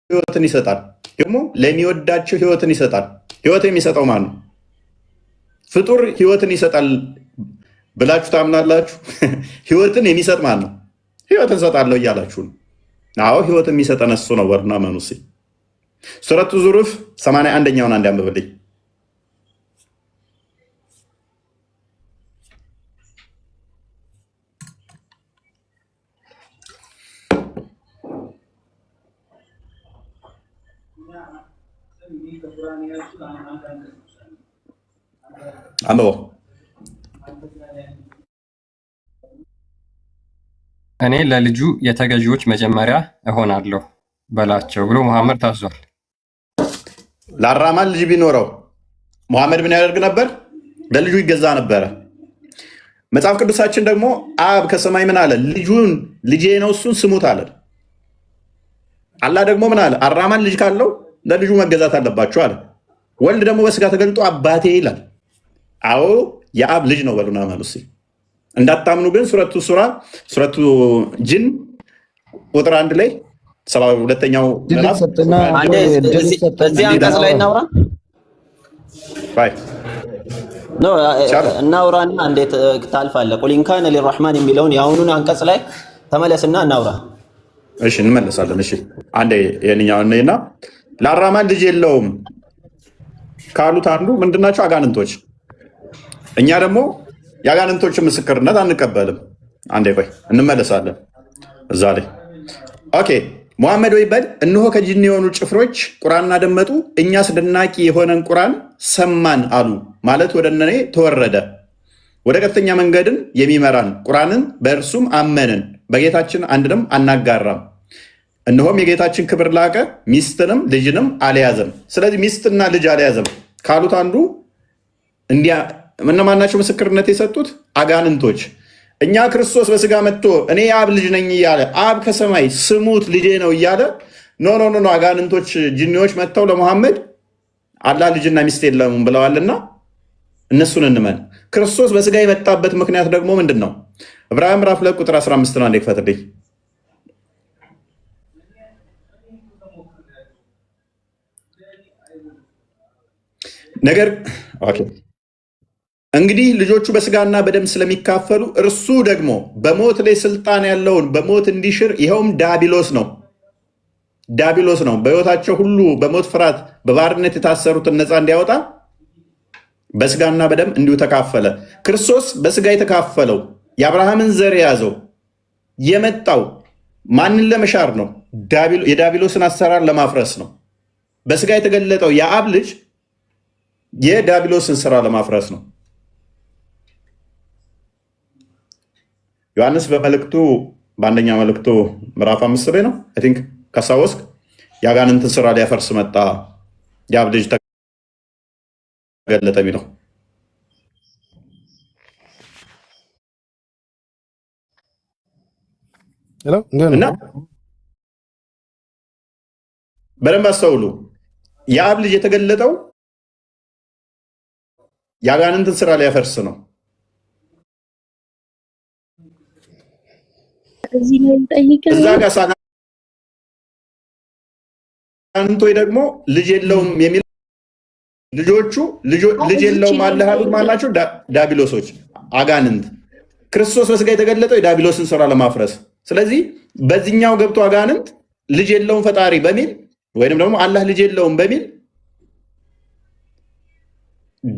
ሕይወትን ይሰጣል። ደግሞ ለሚወዳቸው ሕይወትን ይሰጣል። ሕይወት የሚሰጠው ማን ነው? ፍጡር ሕይወትን ይሰጣል ብላችሁ ታምናላችሁ? ሕይወትን የሚሰጥ ማን ነው? ሕይወትን እሰጣለሁ እያላችሁ ነው። አዎ ሕይወትን የሚሰጠን እሱ ነው። ወርና መኑሴ ሱረቱ ዙሩፍ 81ኛውን አንድ ያንብብልኝ። አንብበው። እኔ ለልጁ የተገዢዎች መጀመሪያ እሆናለሁ በላቸው ብሎ መሐመድ ታዟል። ለአራማን ልጅ ቢኖረው መሐመድ ምን ያደርግ ነበር? ለልጁ ይገዛ ነበረ። መጽሐፍ ቅዱሳችን ደግሞ አብ ከሰማይ ምን አለ? ልጁን ልጄ ነው እሱን ስሙት አለ። አላህ ደግሞ ምን አለ? አራማን ልጅ ካለው ለልጁ መገዛት አለባቸው አለ። ወልድ ደግሞ በስጋ ተገልጦ አባቴ ይላል። አዎ የአብ ልጅ ነው በሉና መሉሲ እንዳታምኑ ግን ሱረቱ ጅን ቁጥር 1 ላይ 72ኛው እዚህ አንቀጽ ላይ እናውራና እንዴት ታልፋለህ? ቁል ኢን ካነ ሊረሕማን የሚለውን የአሁኑን አንቀጽ ላይ ተመለስና እናውራ። እሺ እንመለሳለን። እሺ አንዴ የኛውና ለአራማን ልጅ የለውም ካሉት አንዱ ምንድናቸው? አጋንንቶች። እኛ ደግሞ የአጋንንቶችን ምስክርነት አንቀበልም። አንዴ ቆይ እንመለሳለን እዛ ላይ። ኦኬ ሙሐመድ ወይ በል እነሆ ከጅን የሆኑ ጭፍሮች ቁርአንን አደመጡ፣ እኛ አስደናቂ የሆነን ቁርአን ሰማን አሉ። ማለት ወደ እኔ ተወረደ ወደ ቀጥተኛ መንገድን የሚመራን ቁርአንን በእርሱም አመንን፣ በጌታችን አንድንም አናጋራም። እነሆም የጌታችን ክብር ላቀ፣ ሚስትንም ልጅንም አልያዘም። ስለዚህ ሚስትና ልጅ አልያዘም ካሉት አንዱ እነማናቸው ምስክርነት የሰጡት? አጋንንቶች። እኛ ክርስቶስ በስጋ መጥቶ እኔ የአብ ልጅ ነኝ እያለ አብ ከሰማይ ስሙት ልጄ ነው እያለ ኖ አጋንንቶች ጅኒዎች መጥተው ለሙሐመድ አላህ ልጅና ሚስት የለም ብለዋልና እነሱን እንመን። ክርስቶስ በስጋ የመጣበት ምክንያት ደግሞ ምንድን ነው? ዕብራውያን ምዕራፍ 2 ቁጥር 15 ነው። አንዴ ክፈትልኝ። ነገር እንግዲህ ልጆቹ በስጋና በደም ስለሚካፈሉ እርሱ ደግሞ በሞት ላይ ስልጣን ያለውን በሞት እንዲሽር ይኸውም ዲያብሎስ ነው። በሕይወታቸው ሁሉ በሞት ፍርሃት በባርነት የታሰሩትን ነፃ እንዲያወጣ በስጋና በደም እንዲሁ ተካፈለ። ክርስቶስ በስጋ የተካፈለው የአብርሃምን ዘር የያዘው የመጣው ማንን ለመሻር ነው? የዲያብሎስን አሰራር ለማፍረስ ነው። በስጋ የተገለጠው የአብ ልጅ የዲያብሎስን ስራ ለማፍረስ ነው። ዮሐንስ በመልእክቱ በአንደኛ መልእክቱ ምዕራፍ 5 ላይ ነው አይ ቲንክ ካስታወስክ የአጋንንትን ስራ ሊያፈርስ መጣ የአብ ልጅ ተገለጠ የሚለው እና በደንብ አስተውሉ። የአብ ልጅ የተገለጠው የአጋንንትን ስራ ሊያፈርስ ነው። እዚህ ላይ ጠይቀኝ እዛ ጋር ሳጋንቶይ ደግሞ ልጅ የለውም የሚል ልጆቹ ልጅ የለውም አለህ አሉ ማናቸው? ዳቢሎሶች፣ አጋንንት። ክርስቶስ በስጋ የተገለጠው የዳቢሎስን ስራ ለማፍረስ። ስለዚህ በዚህኛው ገብቶ አጋንንት ልጅ የለውም ፈጣሪ በሚል ወይንም ደግሞ አላህ ልጅ የለውም በሚል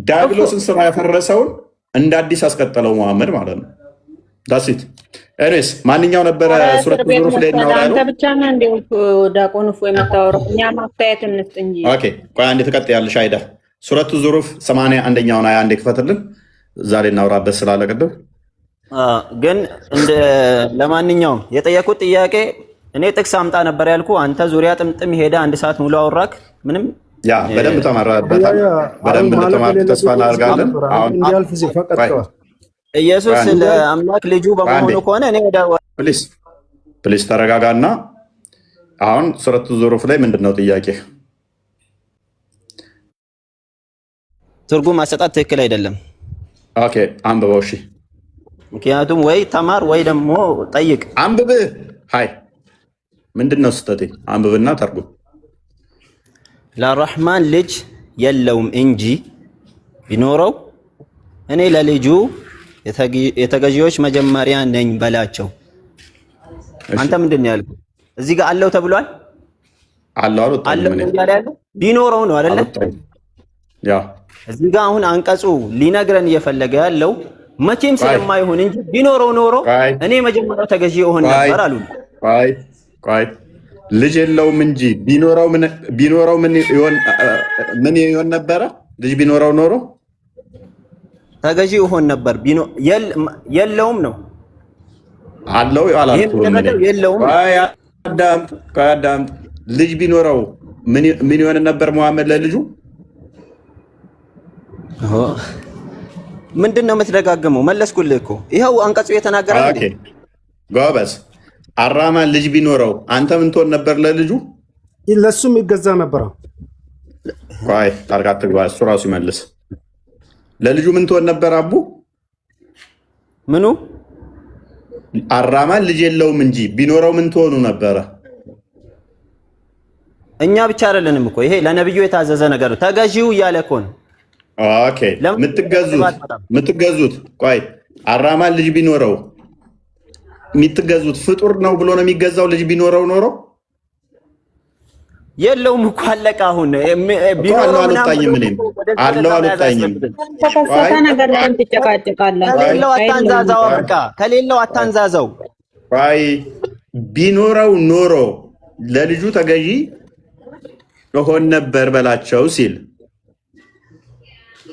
ዳቢሎስን ስራ ያፈረሰውን እንደ አዲስ አስቀጠለው መሐመድ ማለት ነው። ዳሲት ኤኒዌይስ ማንኛው ነበረ ሱረት ዙሩፍ ላይ እናወራ ነው። አንተ ብቻ ነህ እንዴ ዳቆን ወይ መታወሩ? እኛ ማፍታየት እንስጥ እንጂ። ኦኬ ቆይ አንዴ ተቀጥያለሽ። አይዳ ሱረቱ ዙሩፍ 81ኛውን አያ አንዴ ክፈትልን። ዛሬ እናወራበት ስላለ ቅድም ግን እንደ ለማንኛውም የጠየቁት ጥያቄ እኔ ጥቅስ አምጣ ነበር ያልኩ። አንተ ዙሪያ ጥምጥም ሄደ 1 ሰዓት ሙሉ አወራክ። ምንም ያ በደንብ ተማራበታል። በደንብ እንደተማርክ ተስፋ እናደርጋለን። አሁን ኢየሱስ ለአምላክ ልጁ በመሆኑ ከሆነ እኔ ወደ ፕሊስ ተረጋጋና አሁን ሱረቱ ዙሩፍ ላይ ምንድነው ጥያቄ? ትርጉም አሰጣጥ ትክክል አይደለም። ኦኬ አንብበው። እሺ ምክንያቱም ወይ ተማር ወይ ደግሞ ጠይቅ። አንብብ። ሃይ ምንድነው ስተቴ? አንብብና ተርጉም። ለረህማን ልጅ የለውም እንጂ ቢኖረው እኔ ለልጁ የተገዢዎች መጀመሪያ ነኝ በላቸው። አንተ ምንድን ነው ያልከው? እዚህ ጋር አለው ተብሏል። አለው ቢኖረው ነው አይደለ? ያ እዚህ ጋር አሁን አንቀጹ ሊነግረን እየፈለገ ያለው መቼም ስለማይሆን እንጂ ቢኖረው ኖሮ እኔ መጀመሪያው ተገዢ እሆን ነበር አሉ። ቆይ ልጅ የለውም እንጂ ቢኖረው ምን ይሆን ነበረ? ልጅ ቢኖረው ኖሮ ተገዢ ይሆን ነበር። የለውም ነው አለው አላልኩም። የለውም። አዳምጥ። ልጅ ቢኖረው ምን ይሆን ነበር መሐመድ ለልጁ? ምንድን ነው የምትደጋግመው? መለስኩልህ እኮ ይኸው አንቀጹ የተናገረ። ጎበዝ። አራማን ልጅ ቢኖረው አንተ ምን ትሆን ነበር ለልጁ? ለሱም ይገዛ ነበር። ቆይ ጣልቃ አትግባ፣ እሱ ራሱ ይመልስ። ለልጁ ምን ትሆን ነበር? አቡ ምኑ? አራማን ልጅ የለውም እንጂ ቢኖረው ምን ትሆኑ ነበረ? እኛ ብቻ አይደለንም እኮ ይሄ ለነብዩ የታዘዘ ነገር ነው። ተገዢው እያለ እኮ ነው። ኦኬ የምትገዙት ቆይ አራማን ልጅ ቢኖረው የምትገዙት ፍጡር ነው ብሎ ነው የሚገዛው? ልጅ ቢኖረው ኖሮ የለውም እኮ አለቃ። አሁን ቢኖረው አልወጣኝም። እኔም አለው አልወጣኝም። ተከሰተ ነገር ላይ ትጨቃጨቃለህ። ከሌለው አታንዛዛው። በቃ ከሌለው አታንዛዛው። ቆይ ቢኖረው ኖሮ ለልጁ ተገዢ እሆን ነበር በላቸው ሲል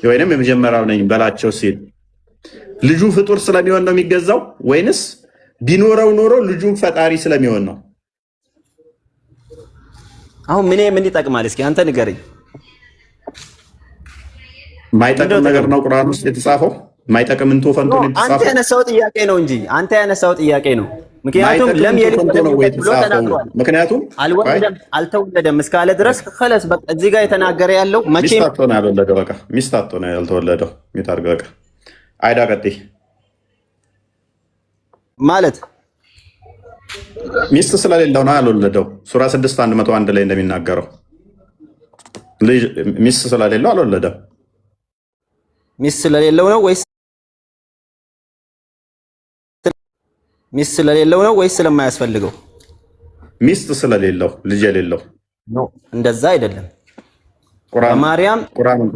ወይንም የመጀመሪያው ነኝ በላቸው ሲል ልጁ ፍጡር ስለሚሆን ነው የሚገዛው ወይንስ ቢኖረው ኖሮ ልጁን ፈጣሪ ስለሚሆን ነው? አሁን ምን ይጠቅማል? እስኪ አንተ ንገረኝ። ማይጠቅም ነገር ነው ቁርአን ውስጥ የተጻፈው። ማይጠቅም እንቶ ፈንቶ ነው የተጻፈው። አንተ ያነሳው ጥያቄ ነው እንጂ አንተ ያነሳው ጥያቄ ነው። ምክንያቱም ለም ምክንያቱም አልተወለደም እስካለ ድረስ ከለስ በቃ እዚህ ጋር የተናገረ ያለው መቼም ሚስታቶ ነው ያልወለደው። በቃ ሚስታቶ ነው ያልተወለደው። ሚታርገ በቃ አይዳ ቀጥይ ማለት ሚስት ስለሌለው ነው ያልወለደው። ሱራ 6:101 ላይ እንደሚናገረው ሚስት ስለሌለው አልወለደም። ሚስት ስለሌለው ነው ወይስ ሚስት ስለሌለው ነው ወይስ ስለማያስፈልገው? ሚስት ስለሌለው ልጅ የሌለው ነው። እንደዛ አይደለም።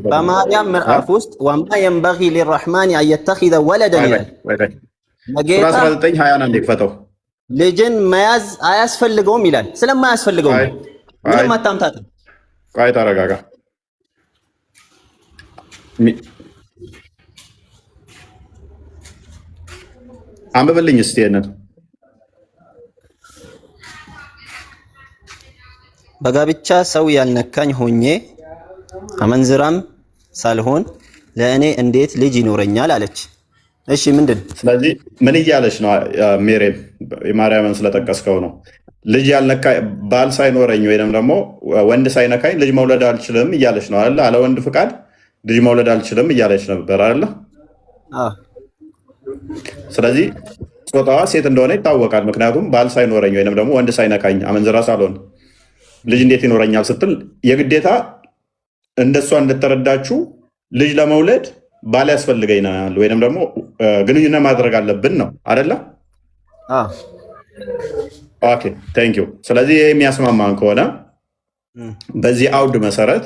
በማርያም ምዕራፍ ውስጥ ወማ የንበጊ ሊረሕማን አን የተኺዘ ወለደን ይላል። ሱራ 19:20 አንዴ ክፈተው። ልጅን መያዝ አያስፈልገውም ይላል። ስለማያስፈልገው ምንም አታምታታ። ቆይ ተረጋጋ። አንብብልኝ እስቲ የነን በጋብቻ ሰው ያልነካኝ ሆኜ አመንዝራም ሳልሆን ለእኔ እንዴት ልጅ ይኖረኛል አለች። እሺ ምንድን? ስለዚህ ምን እያለች ነው? ሜሬም የማርያምን ስለጠቀስከው ነው። ልጅ ያልነካ ባል ሳይኖረኝ ወይም ደግሞ ወንድ ሳይነካኝ ልጅ መውለድ አልችልም እያለች ነው አይደል? አለ ወንድ ፍቃድ ልጅ መውለድ አልችልም እያለች ነበር አይደል? ስለዚህ ጾታዋ ሴት እንደሆነ ይታወቃል። ምክንያቱም ባል ሳይኖረኝ ወይም ደግሞ ወንድ ሳይነካኝ አመንዝራ ሳልሆን ልጅ እንዴት ይኖረኛል ስትል የግዴታ እንደሷ እንደተረዳችሁ ልጅ ለመውለድ ባል ያስፈልገኛል ወይም ደግሞ ግንኙነት ማድረግ አለብን ነው አይደለ? ኦኬ ቴንክ ዩ። ስለዚህ ይሄ የሚያስማማን ከሆነ በዚህ አውድ መሰረት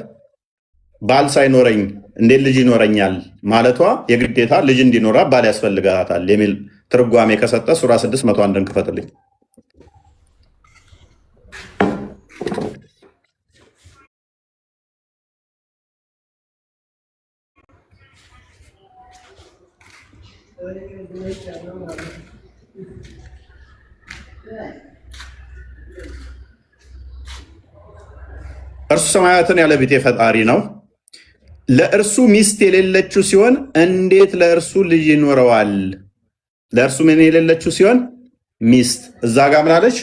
ባል ሳይኖረኝ እንዴት ልጅ ይኖረኛል ማለቷ የግዴታ ልጅ እንዲኖራ ባል ያስፈልጋታል የሚል ትርጓሜ ከሰጠ ሱራ 601ን ክፈትልኝ። እርሱ ሰማያትን ያለ ቤቴ ፈጣሪ ነው። ለእርሱ ሚስት የሌለችው ሲሆን እንዴት ለእርሱ ልጅ ይኖረዋል? ለእርሱ ምን የሌለችው ሲሆን ሚስት። እዛ ጋር ምናለች?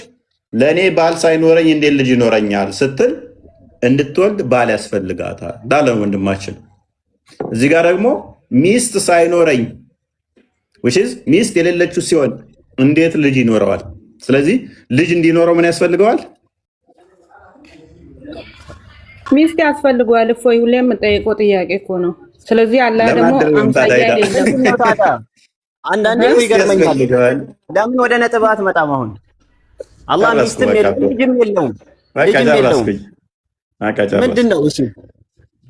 ለእኔ ባል ሳይኖረኝ እንዴት ልጅ ይኖረኛል ስትል እንድትወልድ ባል ያስፈልጋታል ዳለ ወንድማችን። እዚህ ጋር ደግሞ ሚስት ሳይኖረኝ ሚስት የሌለችው ሲሆን እንዴት ልጅ ይኖረዋል? ስለዚህ ልጅ እንዲኖረው ምን ያስፈልገዋል? ሚስት ያስፈልገዋል። እፎይ ሁሌ የምጠይቀው ጥያቄ እኮ ነው። ስለዚህ አላህ ደግሞ አምሳያ የለም። አንዳንዴ ይገርመኛል። ለምን ወደ ነጥብ አትመጣም? አሁን አላህ ሚስትም የለውም ልጅም የለውም። ምንድን ነው እሱ?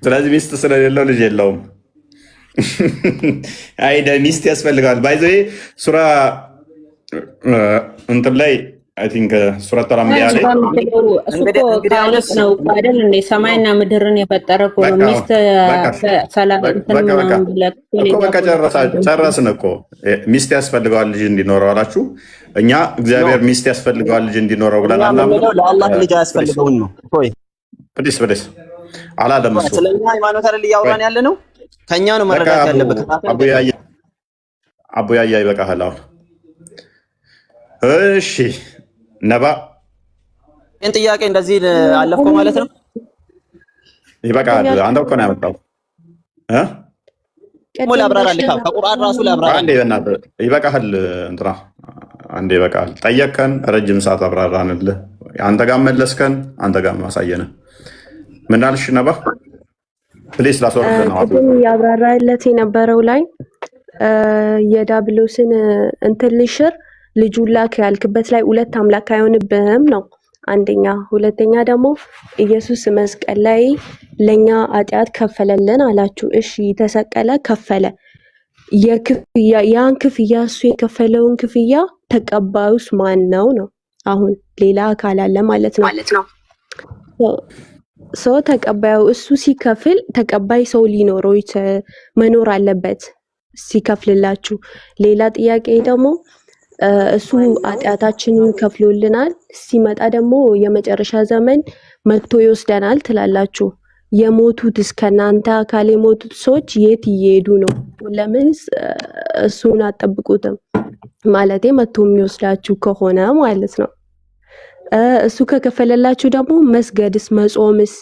ስለዚህ ሚስት ስለሌለው ልጅ የለውም። አይደ ሚስት ያስፈልገዋል። ባይዘ ሱራ እንትን ላይ አይ ቲንክ ሱረት አልአንቢያ ላይ ነው አይደል እንዴ? ሰማይና ምድርን የፈጠረ እኮ ነው። ሚስት ሰላም ጨረስን እኮ። ሚስት ያስፈልገዋል ልጅ እንዲኖረው አላችሁ። እኛ እግዚአብሔር ሚስት ያስፈልገዋል ልጅ እንዲኖረው ብለን አናምንም። ለአላህ ልጅ ያስፈልገውን ነው ሆይ ቅዲስ በደስ አላለም። እሱ ስለኛ ሃይማኖት አይደል እያወራን ያለ ነው። ከኛ ነው መረዳት ያለበት። አቡያያ ይበቃሃል አሁን። እሺ ነባ ይህን ጥያቄ እንደዚህ አለፍኮ ማለት ነው። ይበቃል። አንተ እኮ ነው ያመጣው። ላብራራልህ ከቁርአን ራሱ ላብራራ። ይበቃል። እንትና አንዴ ይበቃል። ጠየቅከን፣ ረጅም ሰዓት አብራራንልህ። አንተ ጋር መለስከን፣ አንተ ጋር ማሳየንህ። ምን አልሽ ነባ? ፕሊስ ላስወርድ ነው ያብራራለት የነበረው ላይ የዳብሎስን እንትን ልሽር ልጁን ላክ ያልክበት ላይ ሁለት አምላክ አይሆንብህም ነው አንደኛ። ሁለተኛ ደግሞ ኢየሱስ መስቀል ላይ ለኛ ኃጢአት ከፈለልን አላችሁ። እሺ ተሰቀለ፣ ከፈለ። ያን ክፍያ እሱ የከፈለውን ክፍያ ተቀባዩስ ማን ነው ነው? አሁን ሌላ አካል አለ ማለት ነው። ሰው ተቀባዩ እሱ ሲከፍል ተቀባይ ሰው ሊኖረው መኖር አለበት ሲከፍልላችሁ። ሌላ ጥያቄ ደግሞ እሱ ኃጢአታችንን ከፍሎልናል፣ ሲመጣ ደግሞ የመጨረሻ ዘመን መጥቶ ይወስደናል ትላላችሁ። የሞቱት እስከናንተ አካል የሞቱት ሰዎች የት እየሄዱ ነው? ለምንስ እሱን አጠብቁትም? ማለቴ መጥቶ የሚወስዳችሁ ከሆነ ማለት ነው። እሱ ከከፈለላችሁ ደግሞ መስገድስ መጾምስ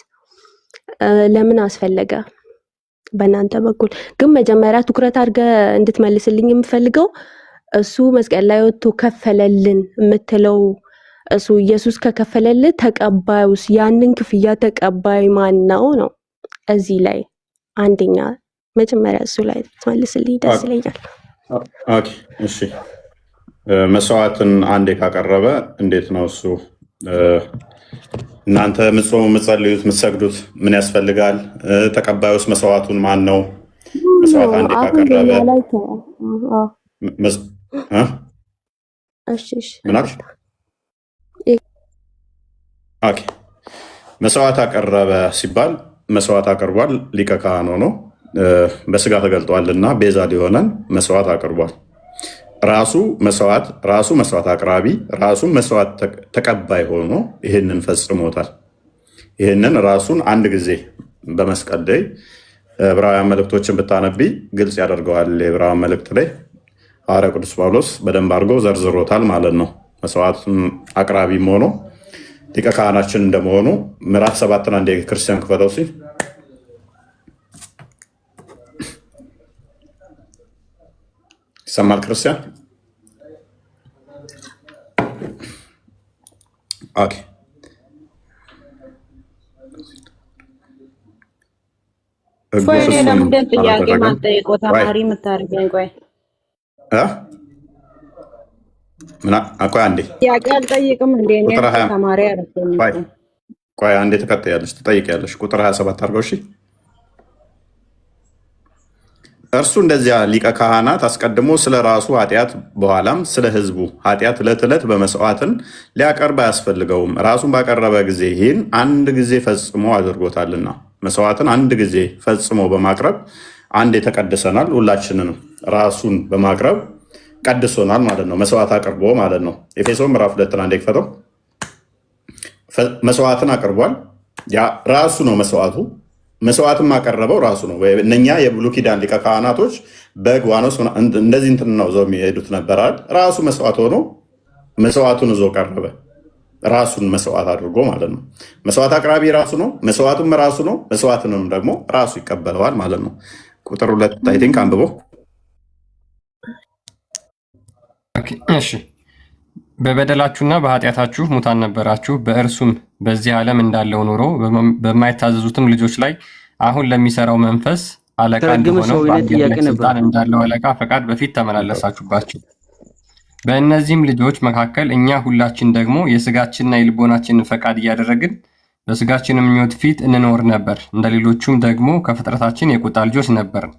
ለምን አስፈለገ? በእናንተ በኩል ግን መጀመሪያ ትኩረት አድርገህ እንድትመልስልኝ የምፈልገው እሱ መስቀል ላይ ወጥቶ ከፈለልን የምትለው እሱ ኢየሱስ ከከፈለልን ተቀባዩስ ያንን ክፍያ ተቀባይ ማን ነው ነው? እዚህ ላይ አንደኛ መጀመሪያ እሱ ላይ ትመልስልኝ ደስ ይለኛል። ኦኬ እሺ። መስዋዕትን አንዴ ካቀረበ እንዴት ነው እሱ እናንተ ምጾሙ የምትጸልዩት የምትሰግዱት ምን ያስፈልጋል? ተቀባዩስ መስዋዕቱን ማን ነው? መስዋዕት አንዴ ካቀረበ መስዋዕት አቀረበ ሲባል መስዋዕት አቅርቧል። ሊቀ ካህን ሆኖ በስጋ ተገልጧልና ቤዛ ሊሆነን መስዋዕት አቅርቧል። ራሱ መስዋዕት አቅራቢ ራሱ መስዋዕት ተቀባይ ሆኖ ይህንን ፈጽሞታል። ይህንን ራሱን አንድ ጊዜ በመስቀል ላይ ዕብራውያን መልእክቶችን ብታነቢ ግልጽ ያደርገዋል። የዕብራውያን መልእክት ላይ ሐዋርያው ቅዱስ ጳውሎስ በደንብ አድርጎ ዘርዝሮታል ማለት ነው። መስዋዕት አቅራቢም ሆኖ ሊቀ ካህናችን እንደመሆኑ ምዕራፍ 7 አንድ ክርስቲያን ክፈተው ሲል ይሰማል። ክርስቲያን ኦኬ ለምንድን ጥያቄ ማጠይቆ ተማሪ የምታደርገኝ? ቆይ ቆይ አንዴ ጥያቄ አልጠይቅም እንዴ? ተማሪ አደረገኝ። ቆይ አንዴ ትቀጥያለሽ፣ ትጠይቂያለሽ። ቁጥር 27 አድርገው። እሺ እርሱ እንደዚያ ሊቀ ካህናት አስቀድሞ ስለ ራሱ ኃጢአት በኋላም ስለ ሕዝቡ ኃጢአት ዕለት ዕለት በመስዋዕትን ሊያቀርብ አያስፈልገውም። ራሱን ባቀረበ ጊዜ ይህን አንድ ጊዜ ፈጽሞ አድርጎታልና። መስዋዕትን አንድ ጊዜ ፈጽሞ በማቅረብ አንድ የተቀድሰናል። ሁላችንንም ራሱን በማቅረብ ቀድሶናል ማለት ነው። መስዋዕት አቅርቦ ማለት ነው። ኤፌሶን ምዕራፍ 2 አንዴ ክፈተው። መስዋዕትን አቅርቧል። ያ ራሱ ነው መስዋዕቱ። መስዋዕትን ማቀረበው ራሱ ነው። እነኛ የብሉይ ኪዳን ሊቀ ካህናቶች በግ፣ ዋኖስ እንደዚህ እንትን ነው ይዘው የሚሄዱት ነበራል። ራሱ መስዋዕት ሆኖ መስዋዕቱን ይዞ ቀረበ። ራሱን መስዋዕት አድርጎ ማለት ነው። መስዋዕት አቅራቢ ራሱ ነው። መስዋዕቱም ራሱ ነው። መስዋዕትንም ደግሞ ራሱ ይቀበለዋል ማለት ነው። ቁጥር 2 አይ ቲንክ አንብቦ። እሺ በበደላችሁና በኃጢአታችሁ ሙታን ነበራችሁ፣ በእርሱም በዚህ ዓለም እንዳለው ኑሮ በማይታዘዙትም ልጆች ላይ አሁን ለሚሰራው መንፈስ አለቃ እንደሆነው ስልጣን እንዳለው አለቃ ፈቃድ በፊት ተመላለሳችሁባቸው። በእነዚህም ልጆች መካከል እኛ ሁላችን ደግሞ የስጋችንና የልቦናችንን ፈቃድ እያደረግን በስጋችን ምኞት ፊት እንኖር ነበር። እንደ ሌሎቹም ደግሞ ከፍጥረታችን የቁጣ ልጆች ነበርን።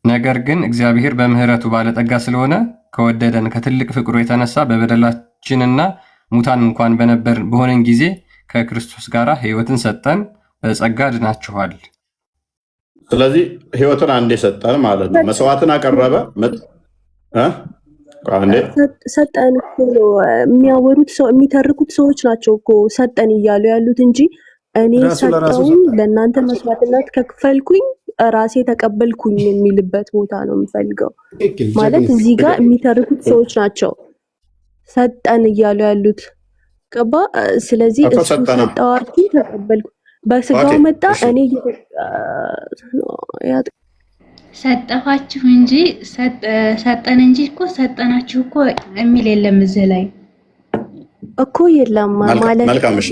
ነገር ግን እግዚአብሔር በምሕረቱ ባለጠጋ ስለሆነ ከወደደን ከትልቅ ፍቅሩ የተነሳ በበደላችንና ሙታን እንኳን በሆነን ጊዜ ከክርስቶስ ጋር ሕይወትን ሰጠን፣ በጸጋ ድናችኋል። ስለዚህ ሕይወትን አንዴ ሰጠን ማለት ነው። መስዋዕትን አቀረበ ሰጠን እኮ ነው የሚያወሩት። ሰው የሚተርኩት ሰዎች ናቸው እኮ ሰጠን እያሉ ያሉት እንጂ እኔ ሰጠውን ለእናንተ መስዋዕትነት ከክፈልኩኝ ራሴ ተቀበልኩኝ የሚልበት ቦታ ነው የምፈልገው። ማለት እዚህ ጋር የሚተርኩት ሰዎች ናቸው ሰጠን እያሉ ያሉት ገባ። ስለዚህ እሱ ሰጠዋችሁ ተቀበልኩ፣ በስጋው መጣ። እኔ ሰጠኋችሁ እንጂ ሰጠን እንጂ እኮ ሰጠናችሁ እኮ የሚል የለም እዚህ ላይ እኮ የለም ማለት። መልካም እሺ፣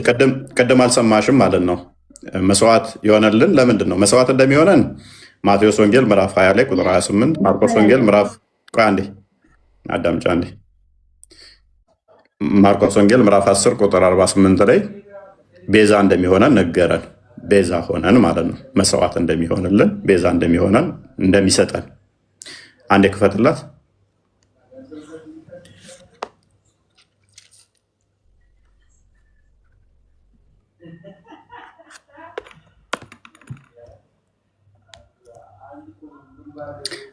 ቅድም አልሰማሽም ማለት ነው። መስዋዕት የሆነልን ለምንድን ነው? መስዋዕት እንደሚሆነን ማቴዎስ ወንጌል ምዕራፍ 20 ላይ ቁጥር 28፣ ማርቆስ ወንጌል ምዕራፍ አዳምጫ አንዴ ማርቆስ ወንጌል ምዕራፍ 10 ቁጥር 48 ላይ ቤዛ እንደሚሆነን ነገረን። ቤዛ ሆነን ማለት ነው። መስዋዕት እንደሚሆንልን፣ ቤዛ እንደሚሆነን፣ እንደሚሰጠን። አንዴ ክፈትላት።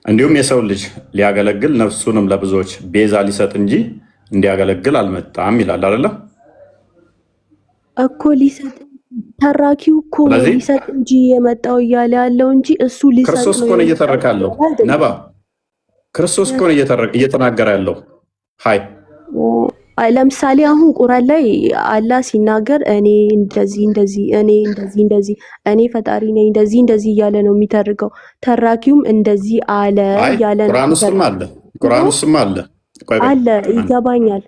እንዲሁም የሰው ልጅ ሊያገለግል ነፍሱንም ለብዙዎች ቤዛ ሊሰጥ እንጂ እንዲያገለግል አልመጣም ይላል አይደለ? እኮ ሊሰጥ ተራኪው እኮ ሊሰጥ እንጂ የመጣው እያለ ያለው እንጂ እሱ ሊሰጥ ነው። ክርስቶስ እኮ ነው እየተረከ ያለው። ነባ ክርስቶስ እኮ ነው እየተናገረ ያለው። ለምሳሌ አሁን ቁርአን ላይ አላህ ሲናገር እኔ እንደዚህ እንደዚህ እኔ ፈጣሪ ነኝ እንደዚህ እያለ ነው የሚተርከው። ተራኪውም እንደዚህ አለ እያለ ነው። ቁርአን ውስጥም አለ ይገባኛል።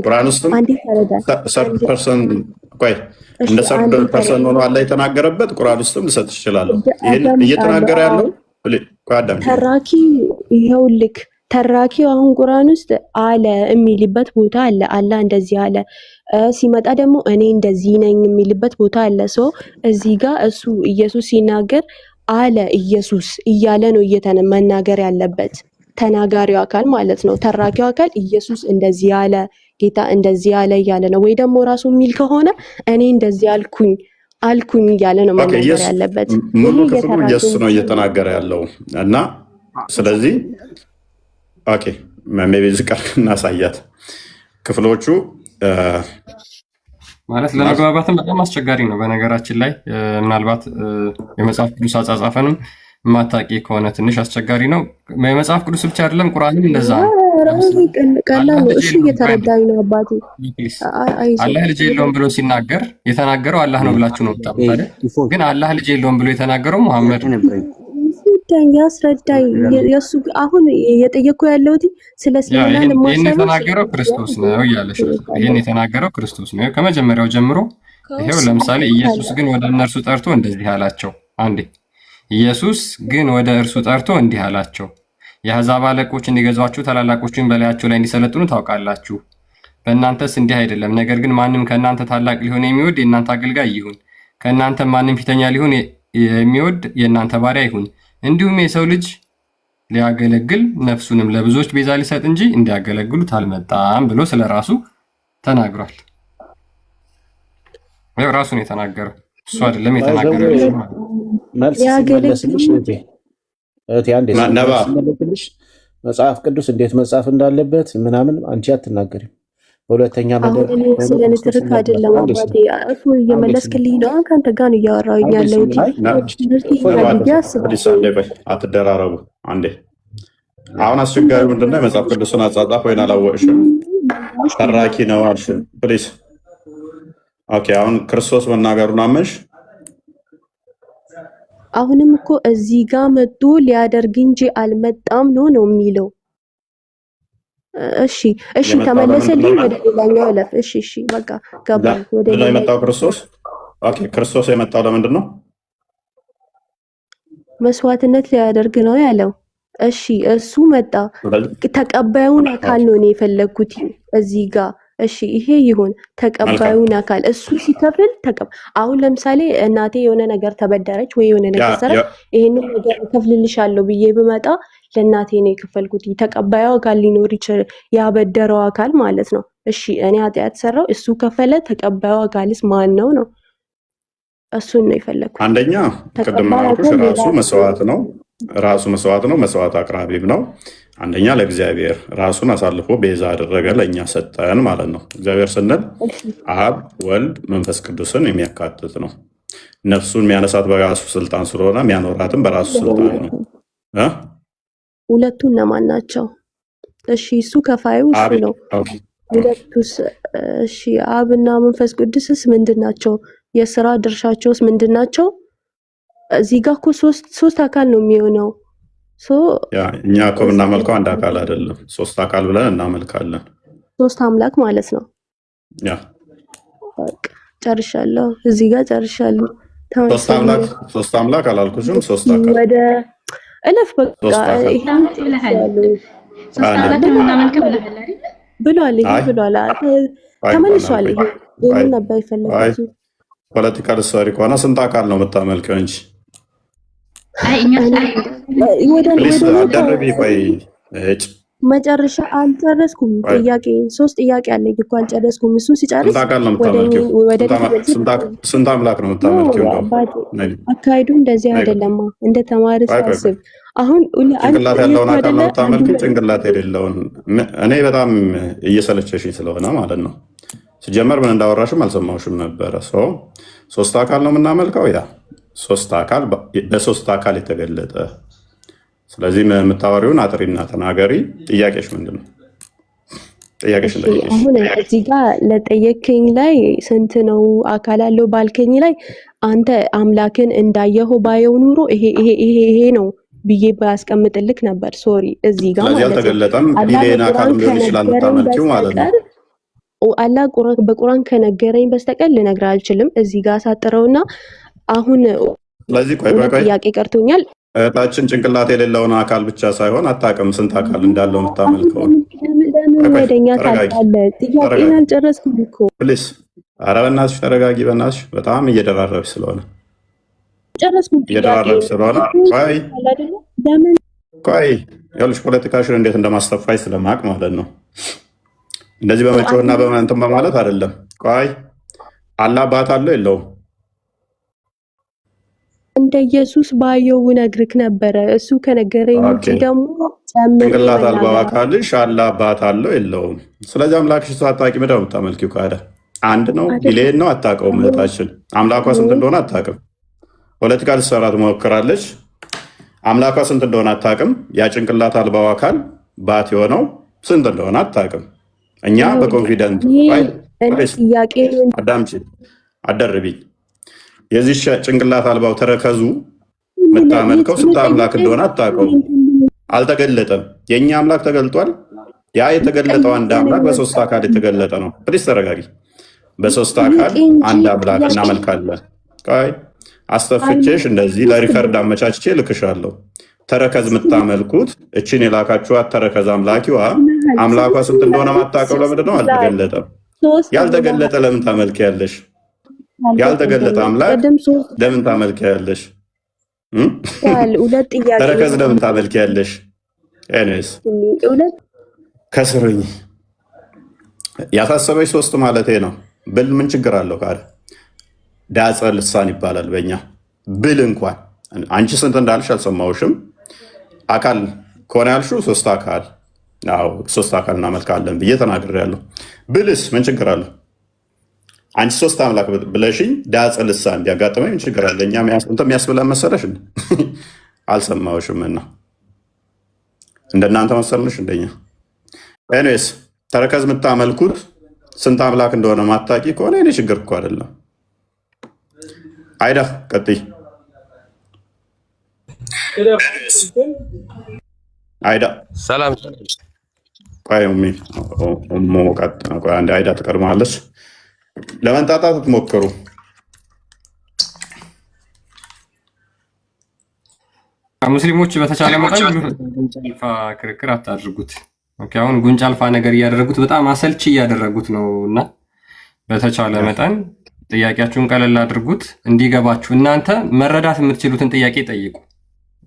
ቁርአን ውስጥም እንደ ሰርድ ፐርሰን ሆኖ አላህ የተናገረበት ቁርአን ውስጥም ልሰጥ ይችላለሁ። ይሄን እየተናገረ ያለው ተራኪ ይኸውልህ፣ ተራኪው አሁን ቁርአን ውስጥ አለ የሚልበት ቦታ አለ። አላህ እንደዚህ አለ። ሲመጣ ደግሞ እኔ እንደዚህ ነኝ የሚልበት ቦታ አለ። ሰው እዚህ ጋር እሱ ኢየሱስ ሲናገር አለ ኢየሱስ እያለ ነው መናገር ያለበት ተናጋሪው አካል ማለት ነው። ተራኪው አካል ኢየሱስ እንደዚህ አለ፣ ጌታ እንደዚህ አለ እያለ ነው። ወይ ደግሞ ራሱ የሚል ከሆነ እኔ እንደዚህ አልኩኝ እያለ ነው መናገር ያለበት። ሙሉ ክፍሉ ኢየሱስ ነው እየተናገረ ያለው እና ስለዚህ ኦኬ ሜቢ ዝቃር እናሳያት ክፍሎቹ ማለት ለመግባባትም በጣም አስቸጋሪ ነው። በነገራችን ላይ ምናልባት የመጽሐፍ ቅዱስ አጻጻፈንም ማታቂ ከሆነ ትንሽ አስቸጋሪ ነው። የመጽሐፍ ቅዱስ ብቻ አይደለም ቁርአንም እንደዛ ነው። ቀላል ነው። እሺ እየተረዳኝ ነው አባቴ። አላህ ልጅ የለውም ብሎ ሲናገር የተናገረው አላህ ነው ብላችሁ ነው የምታውቁት አይደል? ግን አላህ ልጅ የለውም ብሎ የተናገረው መሐመድ ነው። ያስረዳኝ። የሱ አሁን የጠየኩ ያለሁት ስለ እስልምና ይሄን የተናገረው ክርስቶስ ነው እያለሽ ነው። ይሄን የተናገረው ክርስቶስ ነው ከመጀመሪያው ጀምሮ። ይሄው ለምሳሌ ኢየሱስ ግን ወደ እነርሱ ጠርቶ እንደዚህ አላቸው። አንዴ ኢየሱስ ግን ወደ እርሱ ጠርቶ እንዲህ አላቸው፣ የአሕዛብ አለቆች እንዲገዟችሁ ታላላቆችን በላያቸው ላይ እንዲሰለጥኑ ታውቃላችሁ። በእናንተስ እንዲህ አይደለም። ነገር ግን ማንም ከእናንተ ታላቅ ሊሆን የሚወድ የእናንተ አገልጋይ ይሁን፣ ከእናንተ ማንም ፊተኛ ሊሆን የሚወድ የእናንተ ባሪያ ይሁን። እንዲሁም የሰው ልጅ ሊያገለግል ነፍሱንም ለብዙዎች ቤዛ ሊሰጥ እንጂ እንዲያገለግሉት አልመጣም ብሎ ስለ ራሱ ተናግሯል። ያው ራሱን የተናገረው እሱ አይደለም የተናገረው። መልስ ሲመለስልሽ እህቴ አንዴ ሲመለስልሽ መጽሐፍ ቅዱስ እንዴት መጻፍ እንዳለበት ምናምን አንቺ አትናገሪም። በሁለተኛ መደብ ስለ ንትርክ አይደለም አባቴ፣ እሱ እየመለስክልኝ ነው። ከአንተ ጋር ነው እያወራሁኝ ያለሁት። አትደራረቡ። አንዴ አሁን አስቸጋሪ ምንድነው? የመጽሐፍ ቅዱስን አጻጻፍ ወይን አላወቅሽም? ተራኪ ነው አልሽ። ፕሊስ ኦኬ። አሁን ክርስቶስ መናገሩን አመንሽ? አሁንም እኮ እዚህ ጋር መጥቶ ሊያደርግ እንጂ አልመጣም ነው የሚለው። እሺ ተመለሰልኝ። ወደ ሌላኛው ለፍ። እሺ በቃ ገባኝ። ወደ ሌላኛው የመጣው ክርስቶስ ኦኬ። ክርስቶስ የመጣው ለምንድን ነው? መስዋዕትነት ሊያደርግ ነው ያለው። እሺ እሱ መጣ። ተቀባዩን አካል ነው እኔ የፈለግኩት እዚህ ጋር። እሺ ይሄ ይሁን። ተቀባዩን አካል እሱ ሲከፍል አሁን ለምሳሌ እናቴ የሆነ ነገር ተበደረች ወይ የሆነ ነገር ሰራች፣ ይሄንን ነገር እከፍልልሻለሁ ብዬ ብመጣ ለእናቴ ነው የከፈልኩት። ተቀባዩ አካል ሊኖር ይችላል፣ ያበደረው አካል ማለት ነው። እሺ እኔ ኃጢአት ሰራው፣ እሱ ከፈለ። ተቀባዩ አካልስ ማን ነው ነው? እሱን ነው የፈለግኩት። አንደኛ ቅድም አልኩሽ ራሱ መስዋዕት ነው። ራሱ መስዋዕት ነው። መስዋዕት አቅራቢም ነው። አንደኛ ለእግዚአብሔር ራሱን አሳልፎ ቤዛ አደረገ፣ ለእኛ ሰጠን ማለት ነው። እግዚአብሔር ስንል አብ፣ ወልድ፣ መንፈስ ቅዱስን የሚያካትት ነው። ነፍሱን የሚያነሳት በራሱ ስልጣን ስለሆነ የሚያኖራትም በራሱ ስልጣን ነው። ሁለቱ እነማን ናቸው? እሺ እሱ ከፋዩ እሱ ነው። ሁለቱስ? እሺ አብና መንፈስ ቅዱስስ ምንድን ናቸው? የስራ ድርሻቸውስ ምንድን ናቸው? እዚህ ጋር እኮ ሶስት አካል ነው የሚሆነው። እኛ እኮ የምናመልከው አንድ አካል አይደለም፣ ሶስት አካል ብለን እናመልካለን። ሶስት አምላክ ማለት ነው። ጨርሻለሁ። እዚህ ጋር ጨርሻለሁ። ሶስት አምላክ አላልኩሽም? ሶስት አካል ወደ እለፍ በቃ ብሏል። ይሄ ብሏል፣ ተመልሷል። ይሄን ነበር የፈለኩት። ፖለቲካል ስቶሪ ከሆነ ስንት አካል ነው የምታመልከው እንጂ መጨረሻ አልጨረስኩም። ጥያቄ ሶስት ጥያቄ አለኝ እኮ አልጨረስኩም። እሱ ሲጨርስ ስንት አምላክ ነው የምታመልከው? አካሄዱ እንደዚህ አይደለማ። እንደ ተማሪ ሳስብ አሁን ጭንቅላት ያለውን አካል ነው የምታመልከው፣ ጭንቅላት የሌለውን። እኔ በጣም እየሰለቸሽኝ ስለሆነ ማለት ነው። ሲጀመር ምን እንዳወራሽም አልሰማሁሽም ነበረ። ሶስት አካል ነው የምናመልከው። ያ ሶስት አካል በሶስት አካል የተገለጠ። ስለዚህ የምታወሪውን አጥሪና ተናገሪ። ጥያቄሽ ምንድን ነው? ጥያቄሽን ጠይቀሽ። አሁን እዚህ ጋር ለጠየከኝ ላይ ስንት ነው አካል ያለው ባልከኝ ላይ አንተ አምላክን እንዳየኸው ባየው ኑሮ ይሄ ነው ብዬ ባያስቀምጥልክ ነበር። ሶሪ እዚህ ጋር ማለት ነው። አልተገለጠም። ቢሊየን አካል ሊሆን ይችላል የምታመልኪው ማለት ነው። አላህ በቁርአን ከነገረኝ በስተቀር ልነግርህ አልችልም። እዚህ ጋር አሳጥረውና አሁን ስለዚህ ቆይ ጥያቄ ቀርቶኛል። እህታችን ጭንቅላት የሌለውን አካል ብቻ ሳይሆን አታውቅም ስንት አካል እንዳለው የምታመልከው። ለምን ወደኛ ታጣለህ? ጥያቄን አልጨረስኩም እኮ ፕሊዝ። ኧረ በእናትሽ ተረጋጊ፣ በእናትሽ በጣም እየደራረብሽ ስለሆነ ጨረስኩም። እየደራረብሽ ስለሆነ ቆይ ይኸውልሽ ፖለቲካሽን እንዴት እንደማስተፋይ ስለማቅ ማለት ነው። እንደዚህ በመጮህና በመንተም በማለት አይደለም። ቆይ አላህ አባት አለው የለውም? እንደ ኢየሱስ ባየው ነግርክ ነበረ። እሱ ከነገረኝ ውጪ ደግሞ ጭንቅላት አልባው አካልሽ አላህ አባት አለው የለውም? ስለዚህ አምላክሽ ሳታውቂ ምንድን ነው የምታመልኪው? ካደ አንድ ነው ቢሊየን ነው አታውቀውም። እህታችን አምላኳ ስንት እንደሆነ አታውቅም። ፖለቲካ ልትሰራ ትሞክራለች። አምላኳ ስንት እንደሆነ አታውቅም። ያ ጭንቅላት አልባው አካል ባት የሆነው ስንት እንደሆነ አታውቅም። እኛ በኮንፊደንት አዳምጪ፣ አደርቢኝ። የዚህ ጭንቅላት አልባው ተረከዙ የምታመልከው ስንት አምላክ እንደሆነ አታውቀው፣ አልተገለጠም። የእኛ አምላክ ተገልጧል። ያ የተገለጠው አንድ አምላክ በሶስት አካል የተገለጠ ነው። ፕሊስ ተረጋጊ። በሶስት አካል አንድ አምላክ እናመልካለን። አስተፍቼሽ እንደዚህ ለሪከርድ አመቻችቼ ልክሻለሁ። ተረከዝ የምታመልኩት እችን የላካችኋት ተረከዝ አምላኪዋ አምላኳ ስንት እንደሆነ ማታውቀው ለምንድን ነው? አልተገለጠም። ያልተገለጠ ለምን ታመልኪያለሽ? ያልተገለጠ አምላክ ለምን ታመልኪያለሽ? ተረከዝ ለምን ታመልኪያለሽ? ኤኒዌይስ ከስርኝ ያሳሰበች ሶስት ማለቴ ነው ብል ምን ችግር አለው? ካለ ዳጸ ልሳን ይባላል በእኛ ብል እንኳን አንቺ ስንት እንዳልሽ አልሰማሁሽም። አካል ከሆነ ያልሽው ሶስት አካል ሶስት አካል እናመልካለን ብዬ ተናግሬያለሁ። ብልስ ምን ችግር አለው? አንቺ ሶስት አምላክ ብለሽኝ ዳጸ ልሳን ቢያጋጥመኝ ምን ችግር አለ? እኛ የሚያስብለን መሰለሽ? አልሰማሁሽም እና እንደናንተ መሰልንሽ እንደኛ። ኤኒዌይስ ተረከዝ የምታመልኩት ስንት አምላክ እንደሆነ ማታቂ ከሆነ እኔ ችግር እኮ አይደለም። አይዳ ቀጥይ። አይዳ ሰላም አንድ አይዳ ትቀድማለች። ለመንጣጣት ትሞክሩ። ሙስሊሞች በተቻለ መጠን ጉንጭ አልፋ ክርክር አታድርጉት። አሁን ጉንጭ አልፋ ነገር እያደረጉት በጣም አሰልቺ እያደረጉት ነው እና በተቻለ መጠን ጥያቄያችሁን ቀለል አድርጉት እንዲገባችሁ። እናንተ መረዳት የምትችሉትን ጥያቄ ጠይቁ።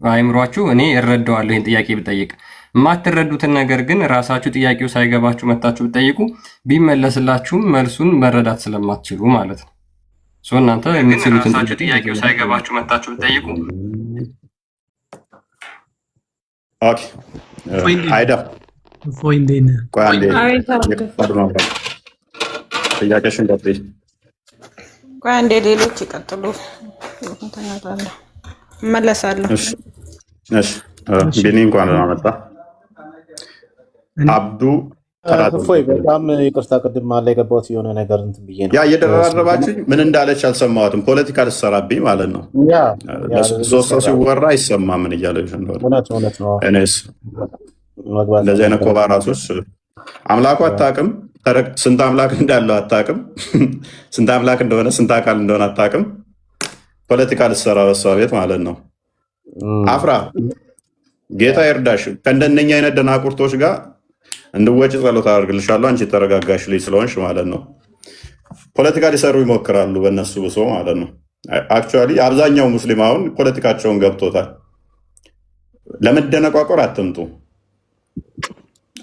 አይምሯችሁ እኔ እረዳዋለሁ ይህን ጥያቄ ብጠይቅ፣ የማትረዱትን ነገር ግን ራሳችሁ ጥያቄው ሳይገባችሁ መታችሁ ብጠይቁ ቢመለስላችሁም መልሱን መረዳት ስለማትችሉ ማለት ነው። እናንተ የምትችሉትን ጥያቄው ሳይገባችሁ መታችሁ ብጠይቁ። አይዳ ጥያቄሽን ቀጥይ። ቆይ አንዴ ሌሎች ይቀጥሉ፣ እመለሳለሁ። ቢኒ እንኳን መጣ። አብዱ በጣም ይቅርታ፣ ቅድም ማለ የገባሁት የሆነ ነገር እንትን ብዬ ነው። ያ እየደራረባችሁኝ ምን እንዳለች አልሰማሁትም። ፖለቲካ ልትሰራብኝ ማለት ነው። ሶስት ሰው ሲወራ አይሰማ ምን እያለች እንደሆነ። እኔስ እንደዚህ አይነት ኮባ ራሶች አምላኩ አታውቅም። ስንት አምላክ እንዳለው አታውቅም። ስንት አምላክ እንደሆነ ስንት አካል እንደሆነ አታውቅም። ፖለቲካ ልትሰራ በሷ ቤት ማለት ነው። አፍራ ጌታ ይርዳሽ። ከእንደነኛ አይነት ደናቁርቶች ጋር እንድወጪ ጸሎት አደርግልሻለሁ። አንቺ ተረጋጋሽ ልጅ ስለሆንሽ ማለት ነው። ፖለቲካ ሊሰሩ ይሞክራሉ በእነሱ ብሶ ማለት ነው። አክቹዋሊ አብዛኛው ሙስሊም አሁን ፖለቲካቸውን ገብቶታል። ለመደነቋቆር አትምጡ፣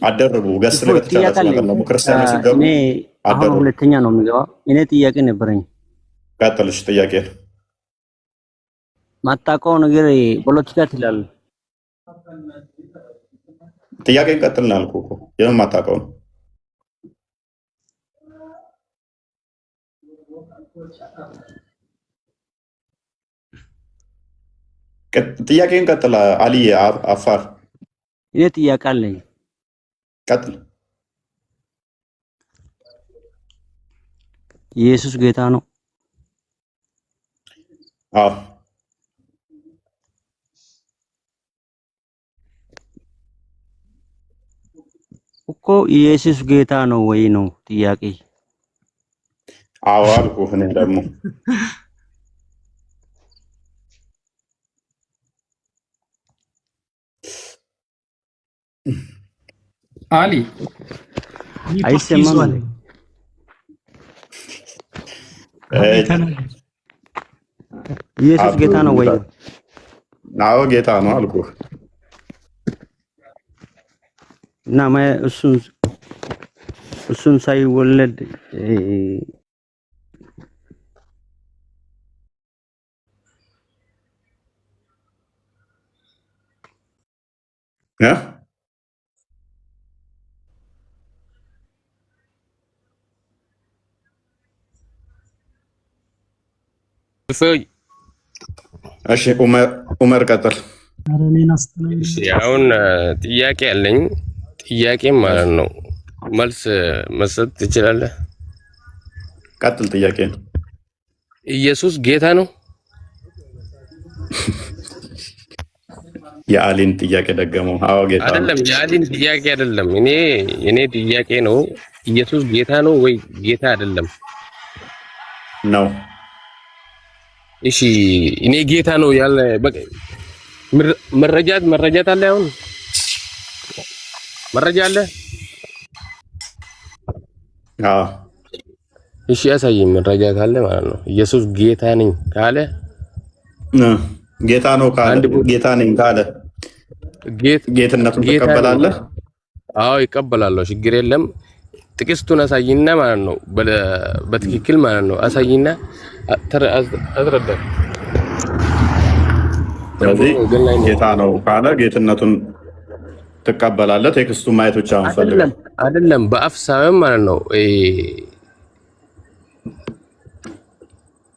አደርቡ። ገስ ለተቻለ ስለቀለሙ ክርስቲያኖች ሲገቡ አሁን ሁለተኛ ነው የሚገባ። እኔ ጥያቄ ነበረኝ። ቀጥልሽ። ጥያቄ ማጣቀው ነገር ፖለቲካ ትላል። ጥያቄ እንቀጥልና አልኩህ እኮ የምን ማጣቀው ነው? ጥያቄ እንቀጥላ። አሊ አፋር እኔ ጥያቄ አለኝ። ቀጥል። ኢየሱስ ጌታ ነው? አዎ። እኮ ኢየሱስ ጌታ ነው ወይ ነው ጥያቄ? አዎ አልኩህ። እኔ ደግሞ አሊ አይሰማም። ኢየሱስ ጌታ ነው ወይ? አዎ ጌታ ነው አልኩህ። እና እሱን ሳይወለድ እሺ ኡመር ቀጥል። አሁን ጥያቄ አለኝ። ጥያቄ ማለት ነው መልስ መስጠት ትችላለህ? ቀጥል። ጥያቄ ነው። ኢየሱስ ጌታ ነው? የአሊን ጥያቄ ደገመው። አዎ ጌታ አይደለም፣ የአሊን ጥያቄ አይደለም። እኔ ጥያቄ ነው። ኢየሱስ ጌታ ነው ወይ ጌታ አይደለም ነው? እሺ እኔ ጌታ ነው ያለ በቃ መረጃት አለ። አሁን መረጃ አለ። አዎ እሺ ያሳየኝ መረጃ ካለ ማለት ነው። ኢየሱስ ጌታ ነኝ ካለ ጌታ ነው ካለ ጌታ ነኝ ካለ ጌትነቱን ትቀበላለህ? አዎ ይቀበላለሁ፣ ችግር የለም። ጥቅስቱን አሳይና ማለት ነው፣ በትክክል ማለት ነው አሳይና አስረዳ። ስለዚህ ጌታ ነው ካለ ጌትነቱን ትቀበላለህ? ቴክስቱን ማየት ብቻ አንፈልግም። አይደለም በአፍ ሳይሆን ማለት ነው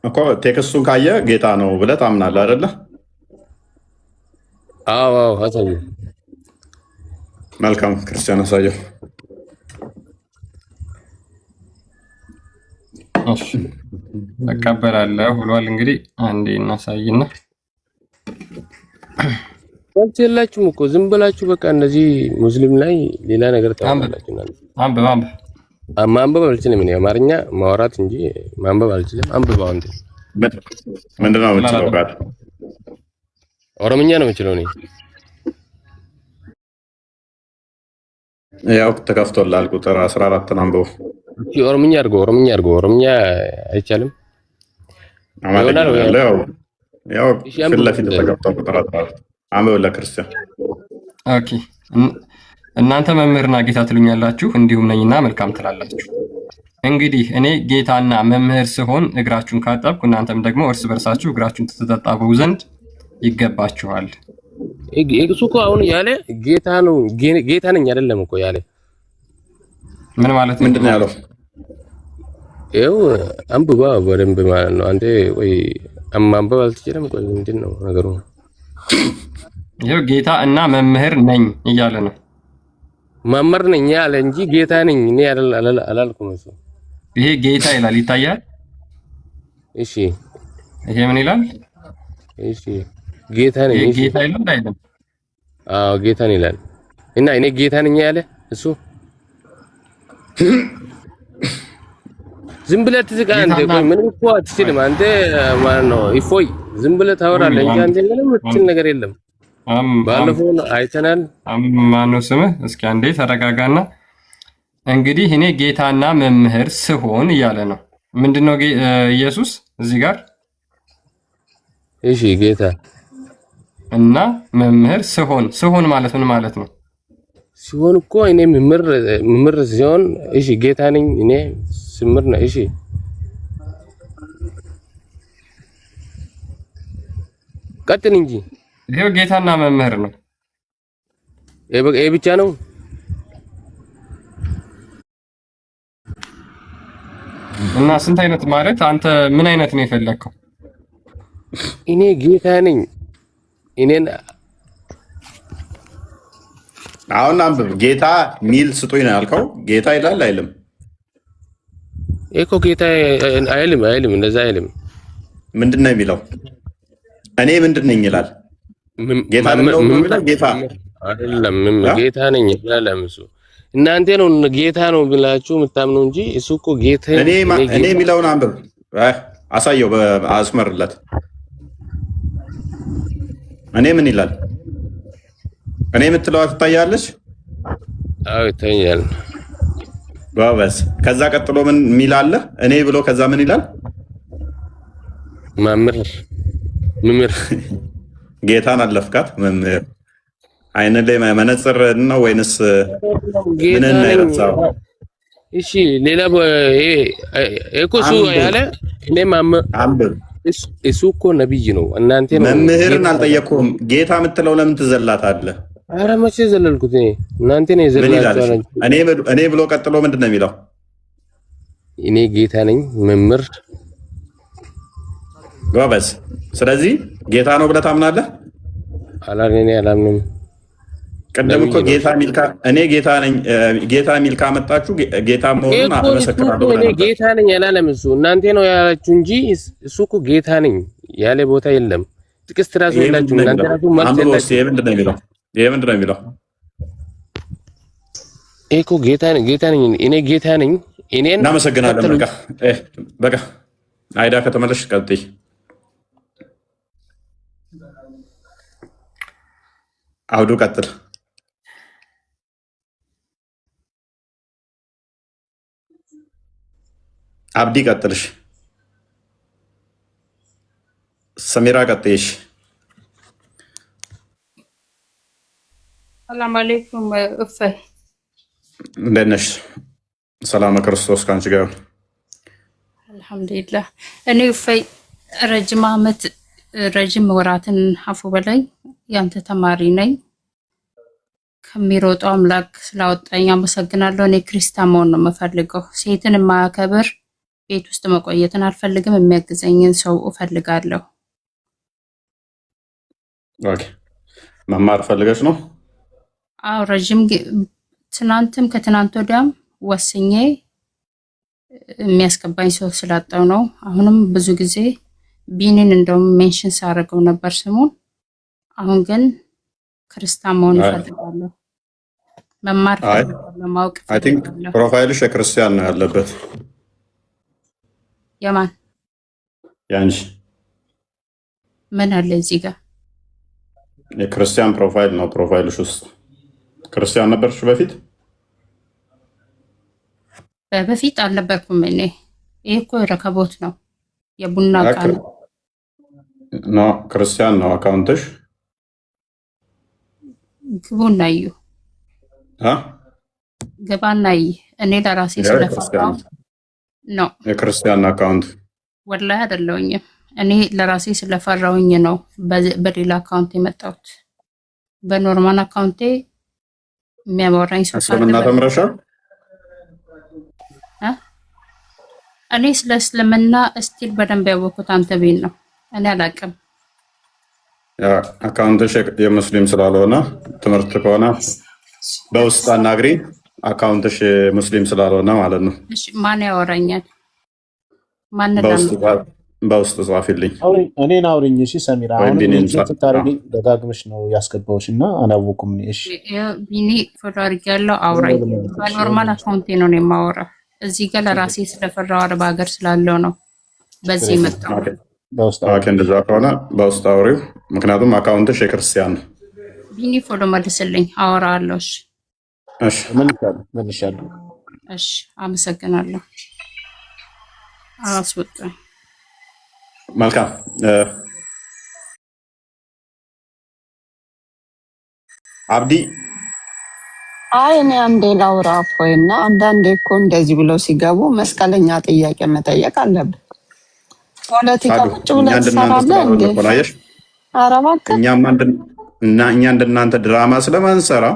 እኮ ቴክስቱን ካየ ጌታ ነው ብለህ ታምናለህ አይደለ? አዎ አሳየው። መልካም ክርስቲያን አሳየው። እሺ እቀበላለሁ ብሏል። እንግዲህ አንዴ እናሳይና ወንጀላችሁ እኮ ዝም ብላችሁ በቃ እንደዚህ ሙስሊም ላይ ሌላ ነገር ታውቃላችሁ። አንብብ ማንበብ አልችልም እኔ አማርኛ ማውራት እንጂ ማንበብ አልችልም። አንብብ። አንተ ምንድን ነው የምትችለው? ጋር ኦሮምኛ ነው የምችለው እኔ። ያው ተከፍቶላል ቁጥር 14 አንብቦ ኦሮምኛ አድርጎ ኦሮምኛ አይቻልም። ያው ፊት ለፊት ተከፍቷል ቁጥር 14 አንብቦ ለክርስቲያን። ኦኬ እናንተ መምህርና ጌታ ትሉኛላችሁ እንዲሁም ነኝና መልካም ትላላችሁ። እንግዲህ እኔ ጌታና መምህር ስሆን እግራችሁን ካጠብኩ እናንተም ደግሞ እርስ በርሳችሁ እግራችሁን ትታጠቡ ዘንድ ይገባችኋል። እሱ እኮ አሁን ያለ ጌታ ነው ጌታ ነኝ አይደለም እኮ ያለ ምን ማለት ነው? ምንድን ነው ያለው? ይኸው አንብባ በደንብ ማለት ነው። አንተ ቆይ ማንበብ አልትችልም? ቆይ ምንድን ነው ነገሩ? ይኸው ጌታ እና መምህር ነኝ እያለ ነው። መምህር ነኝ ያለ እንጂ ጌታ ነኝ እኔ አላልኩም። እሱ ይሄ ጌታ ይላል ይታያል። እሺ ይሄ ምን ይላል? እሺ ጌታ ነኝ። ይሄ ጌታ ይላል አይደለም? አዎ ጌታ ነኝ ይላል። እና እኔ ጌታ ነኝ ያለ እሱ ዝም ብለህ ትስቃ አንተ። ቆይ ምንም እኮ አትችልም አንተ ማለት ነው። ይፎይ ዝም ብለህ ታወራለህ እንጂ አንተ ምንም የምትችል ነገር የለም። ባለፈው አይተናል። ማነው ስምህ? እስኪ አንዴ ተረጋጋና። እንግዲህ እኔ ጌታና መምህር ስሆን እያለ ነው። ምንድነው ኢየሱስ እዚህ ጋር? እሺ ጌታ እና መምህር ስሆን ማለት ምን ማለት ነው? ሲሆን እኮ እኔ መምህር ሲሆን እሺ ጌታ ነኝ እኔ ስምር ነው። እሺ ቀጥል እንጂ ይሄው ጌታና መምህር ነው። ይሄ ብቻ ነው። እና ስንት አይነት ማለት አንተ ምን አይነት ነው የፈለከው? እኔ ጌታ ነኝ እኔን አሁን አንብብ። ጌታ ሚል ስጡኝ ነው ያልከው። ጌታ ይላል አይልም? እኮ ጌታ አይልም እንደዛ አይልም። ምንድን ነው የሚለው? እኔ ምንድን ነኝ ይላል። ጌታ ነው ጌታ አይደለም። ጌታ ነኝ ይላል እሱ። እናንተ ነው ጌታ ነው ብላችሁ የምታምነው እንጂ እሱ እኮ ጌታ እኔ የሚለውን አንብብ፣ አሳየው፣ አስመርለት። እኔ ምን ይላል? እኔ የምትለዋ ትታያለች? አዎ ይታያል። ጎበዝ። ከዛ ቀጥሎ ምን የሚል አለ? እኔ ብሎ ከዛ ምን ይላል? መምህር ጌታን አለፍካት። መምህር አይን ላይ መነጽር ነው ወይንስ ምን ነው ያለው? እሺ ሌላ እኮ እሱ ያለ እኔ አንብብ። እሱ እኮ ነብይ ነው። እናንተ ነው መምህርን አልጠየቅኩም። ጌታ የምትለው ለምን ትዘላታለህ? ኧረ መቼ ዘለልኩት? እናንተ ነው የዘላችኋል። እኔ ብሎ ቀጥሎ ምንድን ነው የሚለው? እኔ ጌታ ነኝ መምህር። ጎበዝ። ስለዚህ ጌታ ነው ብለህ ታምናለህ? እኔ አላምንም። ቅድም እኮ ጌታ ሚልካ እኔ ጌታ ነኝ ጌታ ሚልካ መጣችሁ ጌታ መሆኑን አመሰክራለሁ። እኔ ጌታ ነኝ አላለም እሱ። እናንተ ነው ያላችሁ እንጂ እሱ እኮ ጌታ ነኝ ያለ ቦታ የለም። ጥቅስ ራሱ የላችሁ እናንተ ራሱ መልስ የላችሁ። ይሄ ምንድን ነው የሚለው? እኮ ጌታ ነኝ እኔ ጌታ ነኝ እኔን። እናመሰግናለን። በቃ አይዳ ከተመለሽ ቀጥይ። አውዱ ቀጥል። አብዲ ቀጥልሽ። ሰሚራ ቀጥይሽ። ሰላም አለይኩም እፈይ፣ እንዴት ነሽ? ሰላም ክርስቶስ ካንቺ ጋር። አልሐምዱሊላህ። እኔ እፈይ ረጅም ወራትን አፉ በላይ ያንተ ተማሪ ነኝ። ከሚሮጠው አምላክ ስላወጣኝ አመሰግናለሁ። እኔ ክርስቲያን መሆን ነው የምፈልገው። ሴትን የማያከብር ቤት ውስጥ መቆየትን አልፈልግም። የሚያግዘኝን ሰው እፈልጋለሁ። ኦኬ፣ መማር ፈልገሽ ነው? አዎ፣ ትናንትም ከትናንት ወዲያም ወስኜ የሚያስገባኝ ሰው ስላጣው ነው። አሁንም ብዙ ጊዜ ቢኒን እንደውም ሜንሽን ሳደርገው ነበር ስሙን። አሁን ግን ክርስቲያን መሆን እፈልጋለሁ። መማር እፈልጋለሁ። ማወቅ እፈልጋለሁ። ፕሮፋይልሽ የክርስቲያን ነው ያለበት። የማን? ያንቺ ምን አለ እዚህ ጋር? የክርስቲያን ፕሮፋይል ነው። ፕሮፋይልሽ ውስጥ ክርስቲያን ነበርሽ በፊት? በፊት አልነበርኩም እኔ። ይሄ እኮ የረከቦት ነው፣ የቡና እቃ ነው። ኖ ክርስቲያን ነው አካውንትሽ። ግቡና እዩ፣ ገባና እዩ። እኔ ለራሴ ስለፈራው ነው የክርስቲያን አካውንት ወላሂ አይደለሁኝም። እኔ ለራሴ ስለፈራውኝ ነው በሌላ አካውንት የመጣሁት። በኖርማል አካውንቴ የሚያወራኝ ሰው እስልምና ተምረሻል? እኔ ስለ እስልምና እስቲል በደንብ ያወቅሁት አንተ ቤት ነው። እኔ አላውቅም። አካውንትሽ የሙስሊም ስላልሆነ ትምህርት ከሆነ በውስጥ አናግሪ። አካውንትሽ ሙስሊም ስላልሆነ ማለት ነው። እሺ፣ ማን ያወራኛል? በውስጥ ጻፊልኝ። እኔን አውሪኝ። እሺ ሰሚራ፣ አሁን ስታደርጊ ደጋግመሽ ነው ያስገባሁሽ እና አላወኩም። እሺ ቢኒ ፎሎ አድርጌያለሁ። አውራኝ። በኖርማል አካውንቴ ነው የማወራው። እዚህ ጋር ለራሴ ስለፈራው አረብ ሀገር ስላለው ነው በዚህ መጣው። እንደዛ ከሆነ በውስጥ አውሪው፣ ምክንያቱም አካውንትሽ የክርስቲያን ነው። ቢኒ ፎሎ መልስልኝ፣ አወራለሁ። እሺ መልሻለሁ። እሺ አመሰግናለሁ። አስወጣኝ። መልካም አብዲ። አይ እኔ አንዴ ላውራ እፎይ። እና አንዳንዴ እኮ እንደዚህ ብለው ሲገቡ መስቀለኛ ጥያቄ መጠየቅ አለብን። ፖለቲካ ቁጭ ብለህ ትሰራለህ እንዴ? ኧረ እባክህ እኛ እንደናንተ ድራማ ስለማንሰራ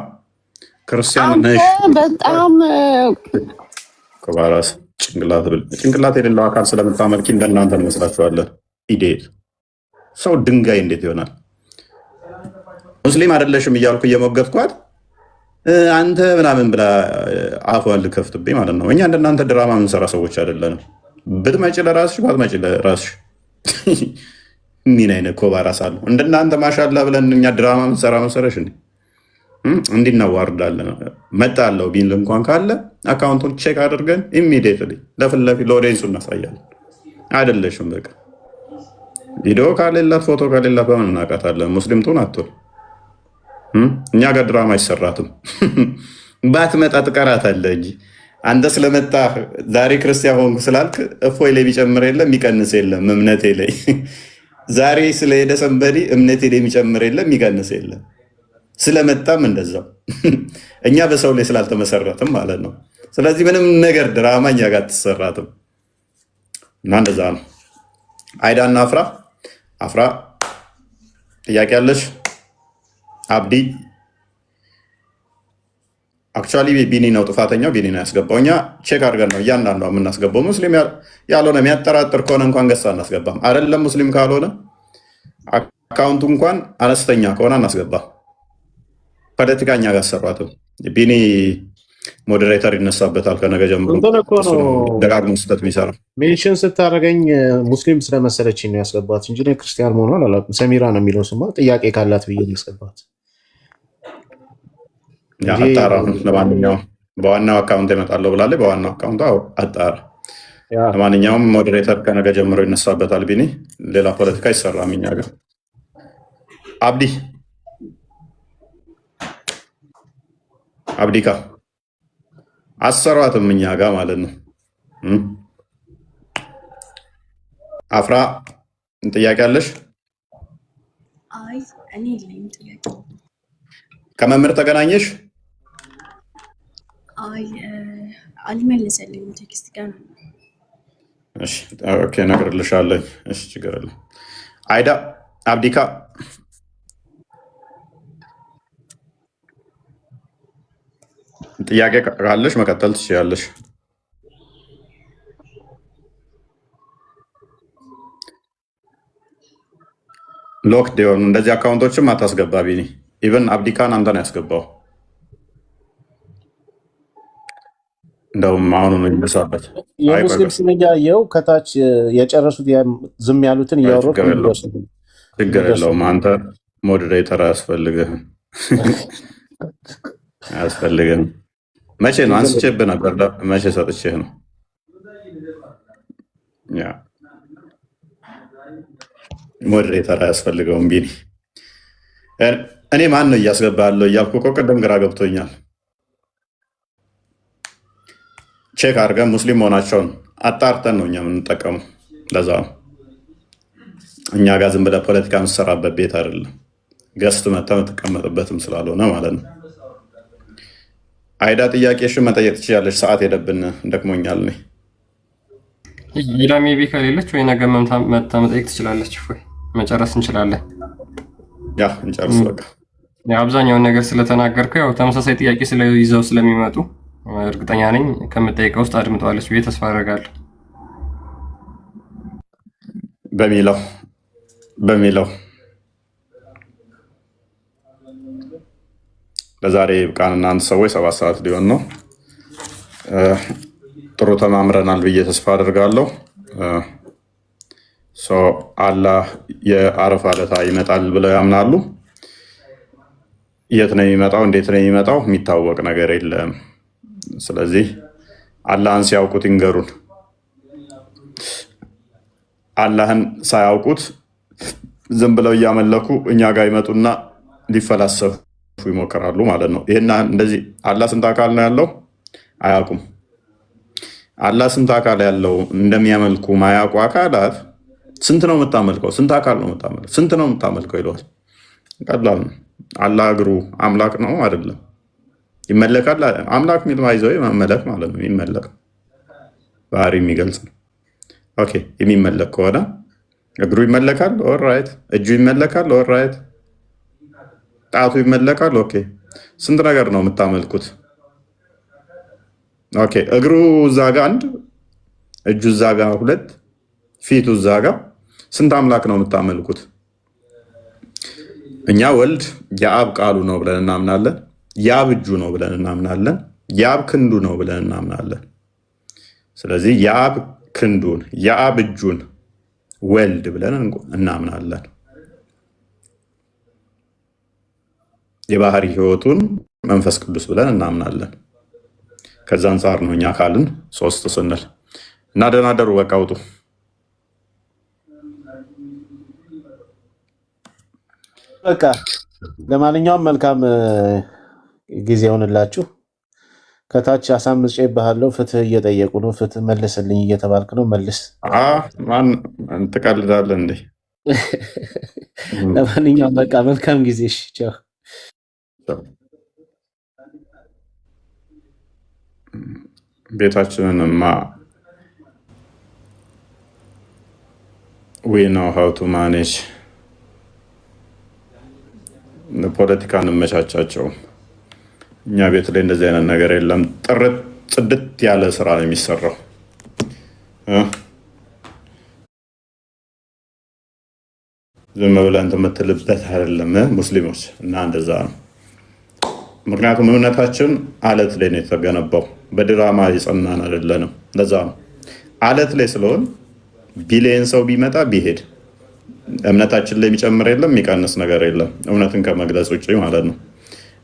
ክርስቲያን ነሽ በጣም ከባራስ ጭንቅላት የሌለው አካል ስለምታመልኪ እንደናንተ እንመስላችኋለን። ኢዴት ሰው ድንጋይ እንዴት ይሆናል? ሙስሊም አይደለሽም እያልኩ እየሞገትኳት አንተ ምናምን ብላ አፏን ልከፍትብኝ ማለት ነው። እኛ እንደናንተ ድራማ የምንሰራ ሰዎች አይደለንም። ብትመጪ ለራስሽ ባትመጪ ለራስሽ። ምን አይነት ኮባ ራስ አለው? እንደናንተ ማሻላ ብለን እኛ ድራማ የምንሰራ መሰረሽ እንዴ? እንዲናዋርዳለን መጣለው ቢል እንኳን ካለ አካውንቱን ቼክ አድርገን ኢሚዲየትሊ ለፊት ለፊት ለኦዲየንሱ እናሳያለን። አይደለሽም በቃ ቪዲዮ ካሌላት ፎቶ ካሌላት በምን እናውቃታለን? ሙስሊም ትሆን አትሆን እኛ ጋር ድራማ አይሰራትም። ባትመጣ ትቀራታለህ እንጂ አንተ ስለመጣ ዛሬ ክርስቲያን ሆንኩ ስላልክ እፎይ ላይ የሚጨምር የለም የሚቀንስ የለም እምነቴ ላይ። ዛሬ ስለሄደ ሰንበዲ እምነቴ ላይ የሚጨምር የለም የሚቀንስ የለም። ስለመጣም እንደዛው እኛ በሰው ላይ ስላልተመሰረትም ማለት ነው። ስለዚህ ምንም ነገር ድራማ እኛ ጋር አትሰራትም እና እንደዛ ነው። አይዳና አፍራ ጥያቄ አለሽ? አብዲ አክቹዋሊ ቢኒ ነው ጥፋተኛው። ቢኒ ነው ያስገባው። እኛ ቼክ አድርገን ነው እያንዳንዷ የምናስገባው። ሙስሊም ያልሆነ የሚያጠራጥር ከሆነ እንኳን ገሳ አናስገባም። አይደለም ሙስሊም ካልሆነ አካውንቱ እንኳን አነስተኛ ከሆነ አናስገባ። ፖለቲካ እኛ ጋር አሰሯትም። ቢኒ ሞዴሬተር ይነሳበታል ከነገ ጀምሮ። እንትን እኮ ነው ደጋግሞ ስህተት የሚሰራ ሜንሽን ስታደርገኝ ሙስሊም ስለመሰለችኝ ነው ያስገባት እንጂ እኔ ክርስቲያን መሆኗን አላውቅም። ሰሚራ ነው የሚለው ስሟ። ጥያቄ ካላት ብዬ ያስገባት። አጣራ። ለማንኛውም በዋናው አካውንት ይመጣለሁ ብላለች። በዋናው አካውንት አጣራ። ለማንኛውም ሞዴሬተር ከነገ ጀምሮ ይነሳበታል። ቢኒ ሌላ ፖለቲካ ይሰራም እኛ ጋር። አብዲካ አሰሯትም እኛ ጋር ማለት ነው። አፍራ ጥያቄ አለሽ? አይ እኔ የለኝም ጥያቄ። ከመምህር ተገናኘሽ? አይ አልመለሰልኝም፣ ቴክስት ጋር ነው። እሺ ኦኬ፣ እነግርልሻለሁ። እሺ ችግር የለም። አይዳ አብዲካ ጥያቄ ካለሽ መቀጠል ትችያለሽ። ሎክድ የሆኑ እንደዚህ አካውንቶችም አታስገባ ቢኒ። ኢቨን አብዲካን አንተ ነው ያስገባው። እንደውም አሁኑ ነው የሚነሳበት። የሙስሊም ስም እያየው ከታች የጨረሱት ዝም ያሉትን እያወሩ ችግር የለውም። አንተ ሞዴሬተር አያስፈልግህም። አያስፈልግህም። መቼ ነው አንስቼብህ ነበር? መቼ ሰጥቼህ ነው? ሞዴሬተር አያስፈልገውም ቢኒ። እኔ ማን ነው እያስገባ ያለው እያልኩ እኮ ቅድም ግራ ገብቶኛል። ቼክ አድርገን ሙስሊም መሆናቸውን አጣርተን ነው እኛ የምንጠቀመው። ለዛ ነው እኛ ጋር ዝም ብለህ ፖለቲካ የምትሰራበት ቤት አይደለም። ገስት መተህ የምትቀመጥበትም ስላልሆነ ማለት ነው። አይዳ ጥያቄሽን መጠየቅ ትችላለች። ሰዓት ሄደብን፣ ደክሞኛል። ሌላ ሜቢ ከሌለች ወይ ነገ መታ መጠየቅ ትችላለች። ወይ መጨረስ እንችላለን። ያ እንጨርስ በቃ። አብዛኛውን ነገር ስለተናገርከው ያው ተመሳሳይ ጥያቄ ይዘው ስለሚመጡ እርግጠኛ ነኝ ከምጠይቀው ውስጥ አድምጠዋለች ብዬ ተስፋ አደርጋለሁ። በሚለው ለዛሬ ብቃንና አንድ ሰዎች 7 ሰዓት ሊሆን ነው። ጥሩ ተማምረናል ብዬ ተስፋ አደርጋለሁ። አላህ የአረፋ ዕለት ይመጣል ብለው ያምናሉ። የት ነው የሚመጣው? እንዴት ነው የሚመጣው? የሚታወቅ ነገር የለም። ስለዚህ አላህን ሲያውቁት ይንገሩን። አላህን ሳያውቁት ዝም ብለው እያመለኩ እኛ ጋር ይመጡና ሊፈላሰፉ ይሞክራሉ ማለት ነው። ይሄና እንደዚህ አላህ ስንት አካል ነው ያለው? አያውቁም። አላህ ስንት አካል ያለው እንደሚያመልኩ ማያውቁ አካላት ስንት ነው የምታመልከው? ስንት አካል ነው የምታመልከው? ስንት ነው የምታመልከው ይለዋል። ቀላል ነው። አላህ እግሩ አምላክ ነው አይደለም? ይመለካል። አምላክ የሚል ማይዘው መመለክ ማለት ነው። ይመለክ ባህሪ የሚገልጽ ነው። ኦኬ፣ የሚመለክ ከሆነ እግሩ ይመለካል። ኦልራይት። እጁ ይመለካል። ኦልራይት። ጣቱ ይመለካል። ኦኬ። ስንት ነገር ነው የምታመልኩት? ኦኬ፣ እግሩ እዛ ጋ 1፣ እጁ እዛ ጋ 2፣ ፊቱ እዛ ጋ ስንት አምላክ ነው የምታመልኩት? እኛ ወልድ የአብ ቃሉ ነው ብለን እናምናለን። የአብ እጁ ነው ብለን እናምናለን። የአብ ክንዱ ነው ብለን እናምናለን። ስለዚህ የአብ ክንዱን የአብ እጁን ወልድ ብለን እናምናለን። የባህሪ ሕይወቱን መንፈስ ቅዱስ ብለን እናምናለን። ከዛ አንጻር ነው እኛ አካልን 3 ስንል እና ደህና ደሩ። በቃ ውጡ። በቃ ለማንኛውም መልካም ጊዜ ይሆንላችሁ። ከታች አሳምጬ ባለው ፍትህ እየጠየቁ ነው። ፍትህ መልስልኝ እየተባልክ ነው። መልስ። ማን ትቀልዳለህ እንዴ? ለማንኛውም በቃ መልካም ጊዜ። እሺ ቻው። ቤታችንንማ ዊ ኖው ሃው ቱ ማኔጅ ፖለቲካ እንመቻቻቸው። እኛ ቤት ላይ እንደዚህ አይነት ነገር የለም። ጥርት ጽድት ያለ ስራ ነው የሚሰራው። ዝም ብለህ እንትን የምትልበት አይደለም ሙስሊሞች እና እንደዛ ነው። ምክንያቱም እምነታችን አለት ላይ ነው የተገነባው፣ በድራማ የጸናን አይደለንም። ለዛ ነው አለት ላይ ስለሆን ቢሊየን ሰው ቢመጣ ቢሄድ እምነታችን ላይ የሚጨምር የለም የሚቀንስ ነገር የለም፣ እውነትን ከመግለጽ ውጭ ማለት ነው።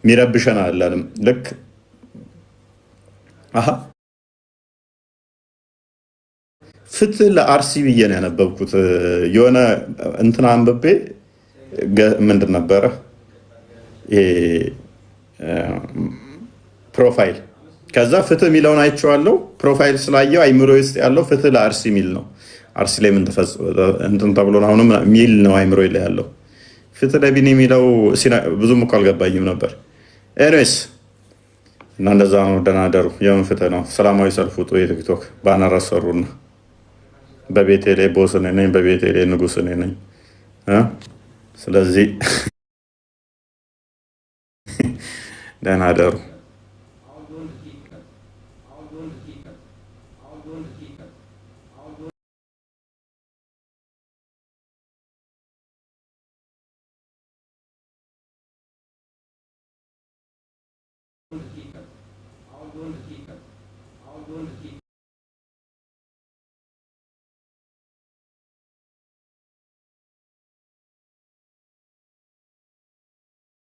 የሚረብሸን አለንም። ልክ ፍትህ ለአርሲ ብዬ ነው ያነበብኩት። የሆነ እንትና አንብቤ ምንድን ነበረ ፕሮፋይል፣ ከዛ ፍትህ የሚለውን አይቼዋለሁ። ፕሮፋይል ስላየው አይምሮ ውስጥ ያለው ፍትህ ለአርሲ የሚል ነው። አርሲ ላይ ምን እንትን ተብሎ አሁንም ሚል ነው አይምሮ ላይ ያለው። ፍትህ ለቢኒ የሚለው ብዙም እኮ አልገባኝም ነበር። ኤኒዌይስ እና እንደዛ ነው። ደህና ደሩ። የምን ፍትህ ነው? ሰላማዊ ሰልፍ ውጡ። የቲክቶክ ባነር አሰሩና በቤቴ ላይ ቦስ እኔ ነኝ፣ በቤቴ ላይ ንጉስ እኔ ነኝ። ስለዚህ ደህና ደሩ። I'll go into Kika.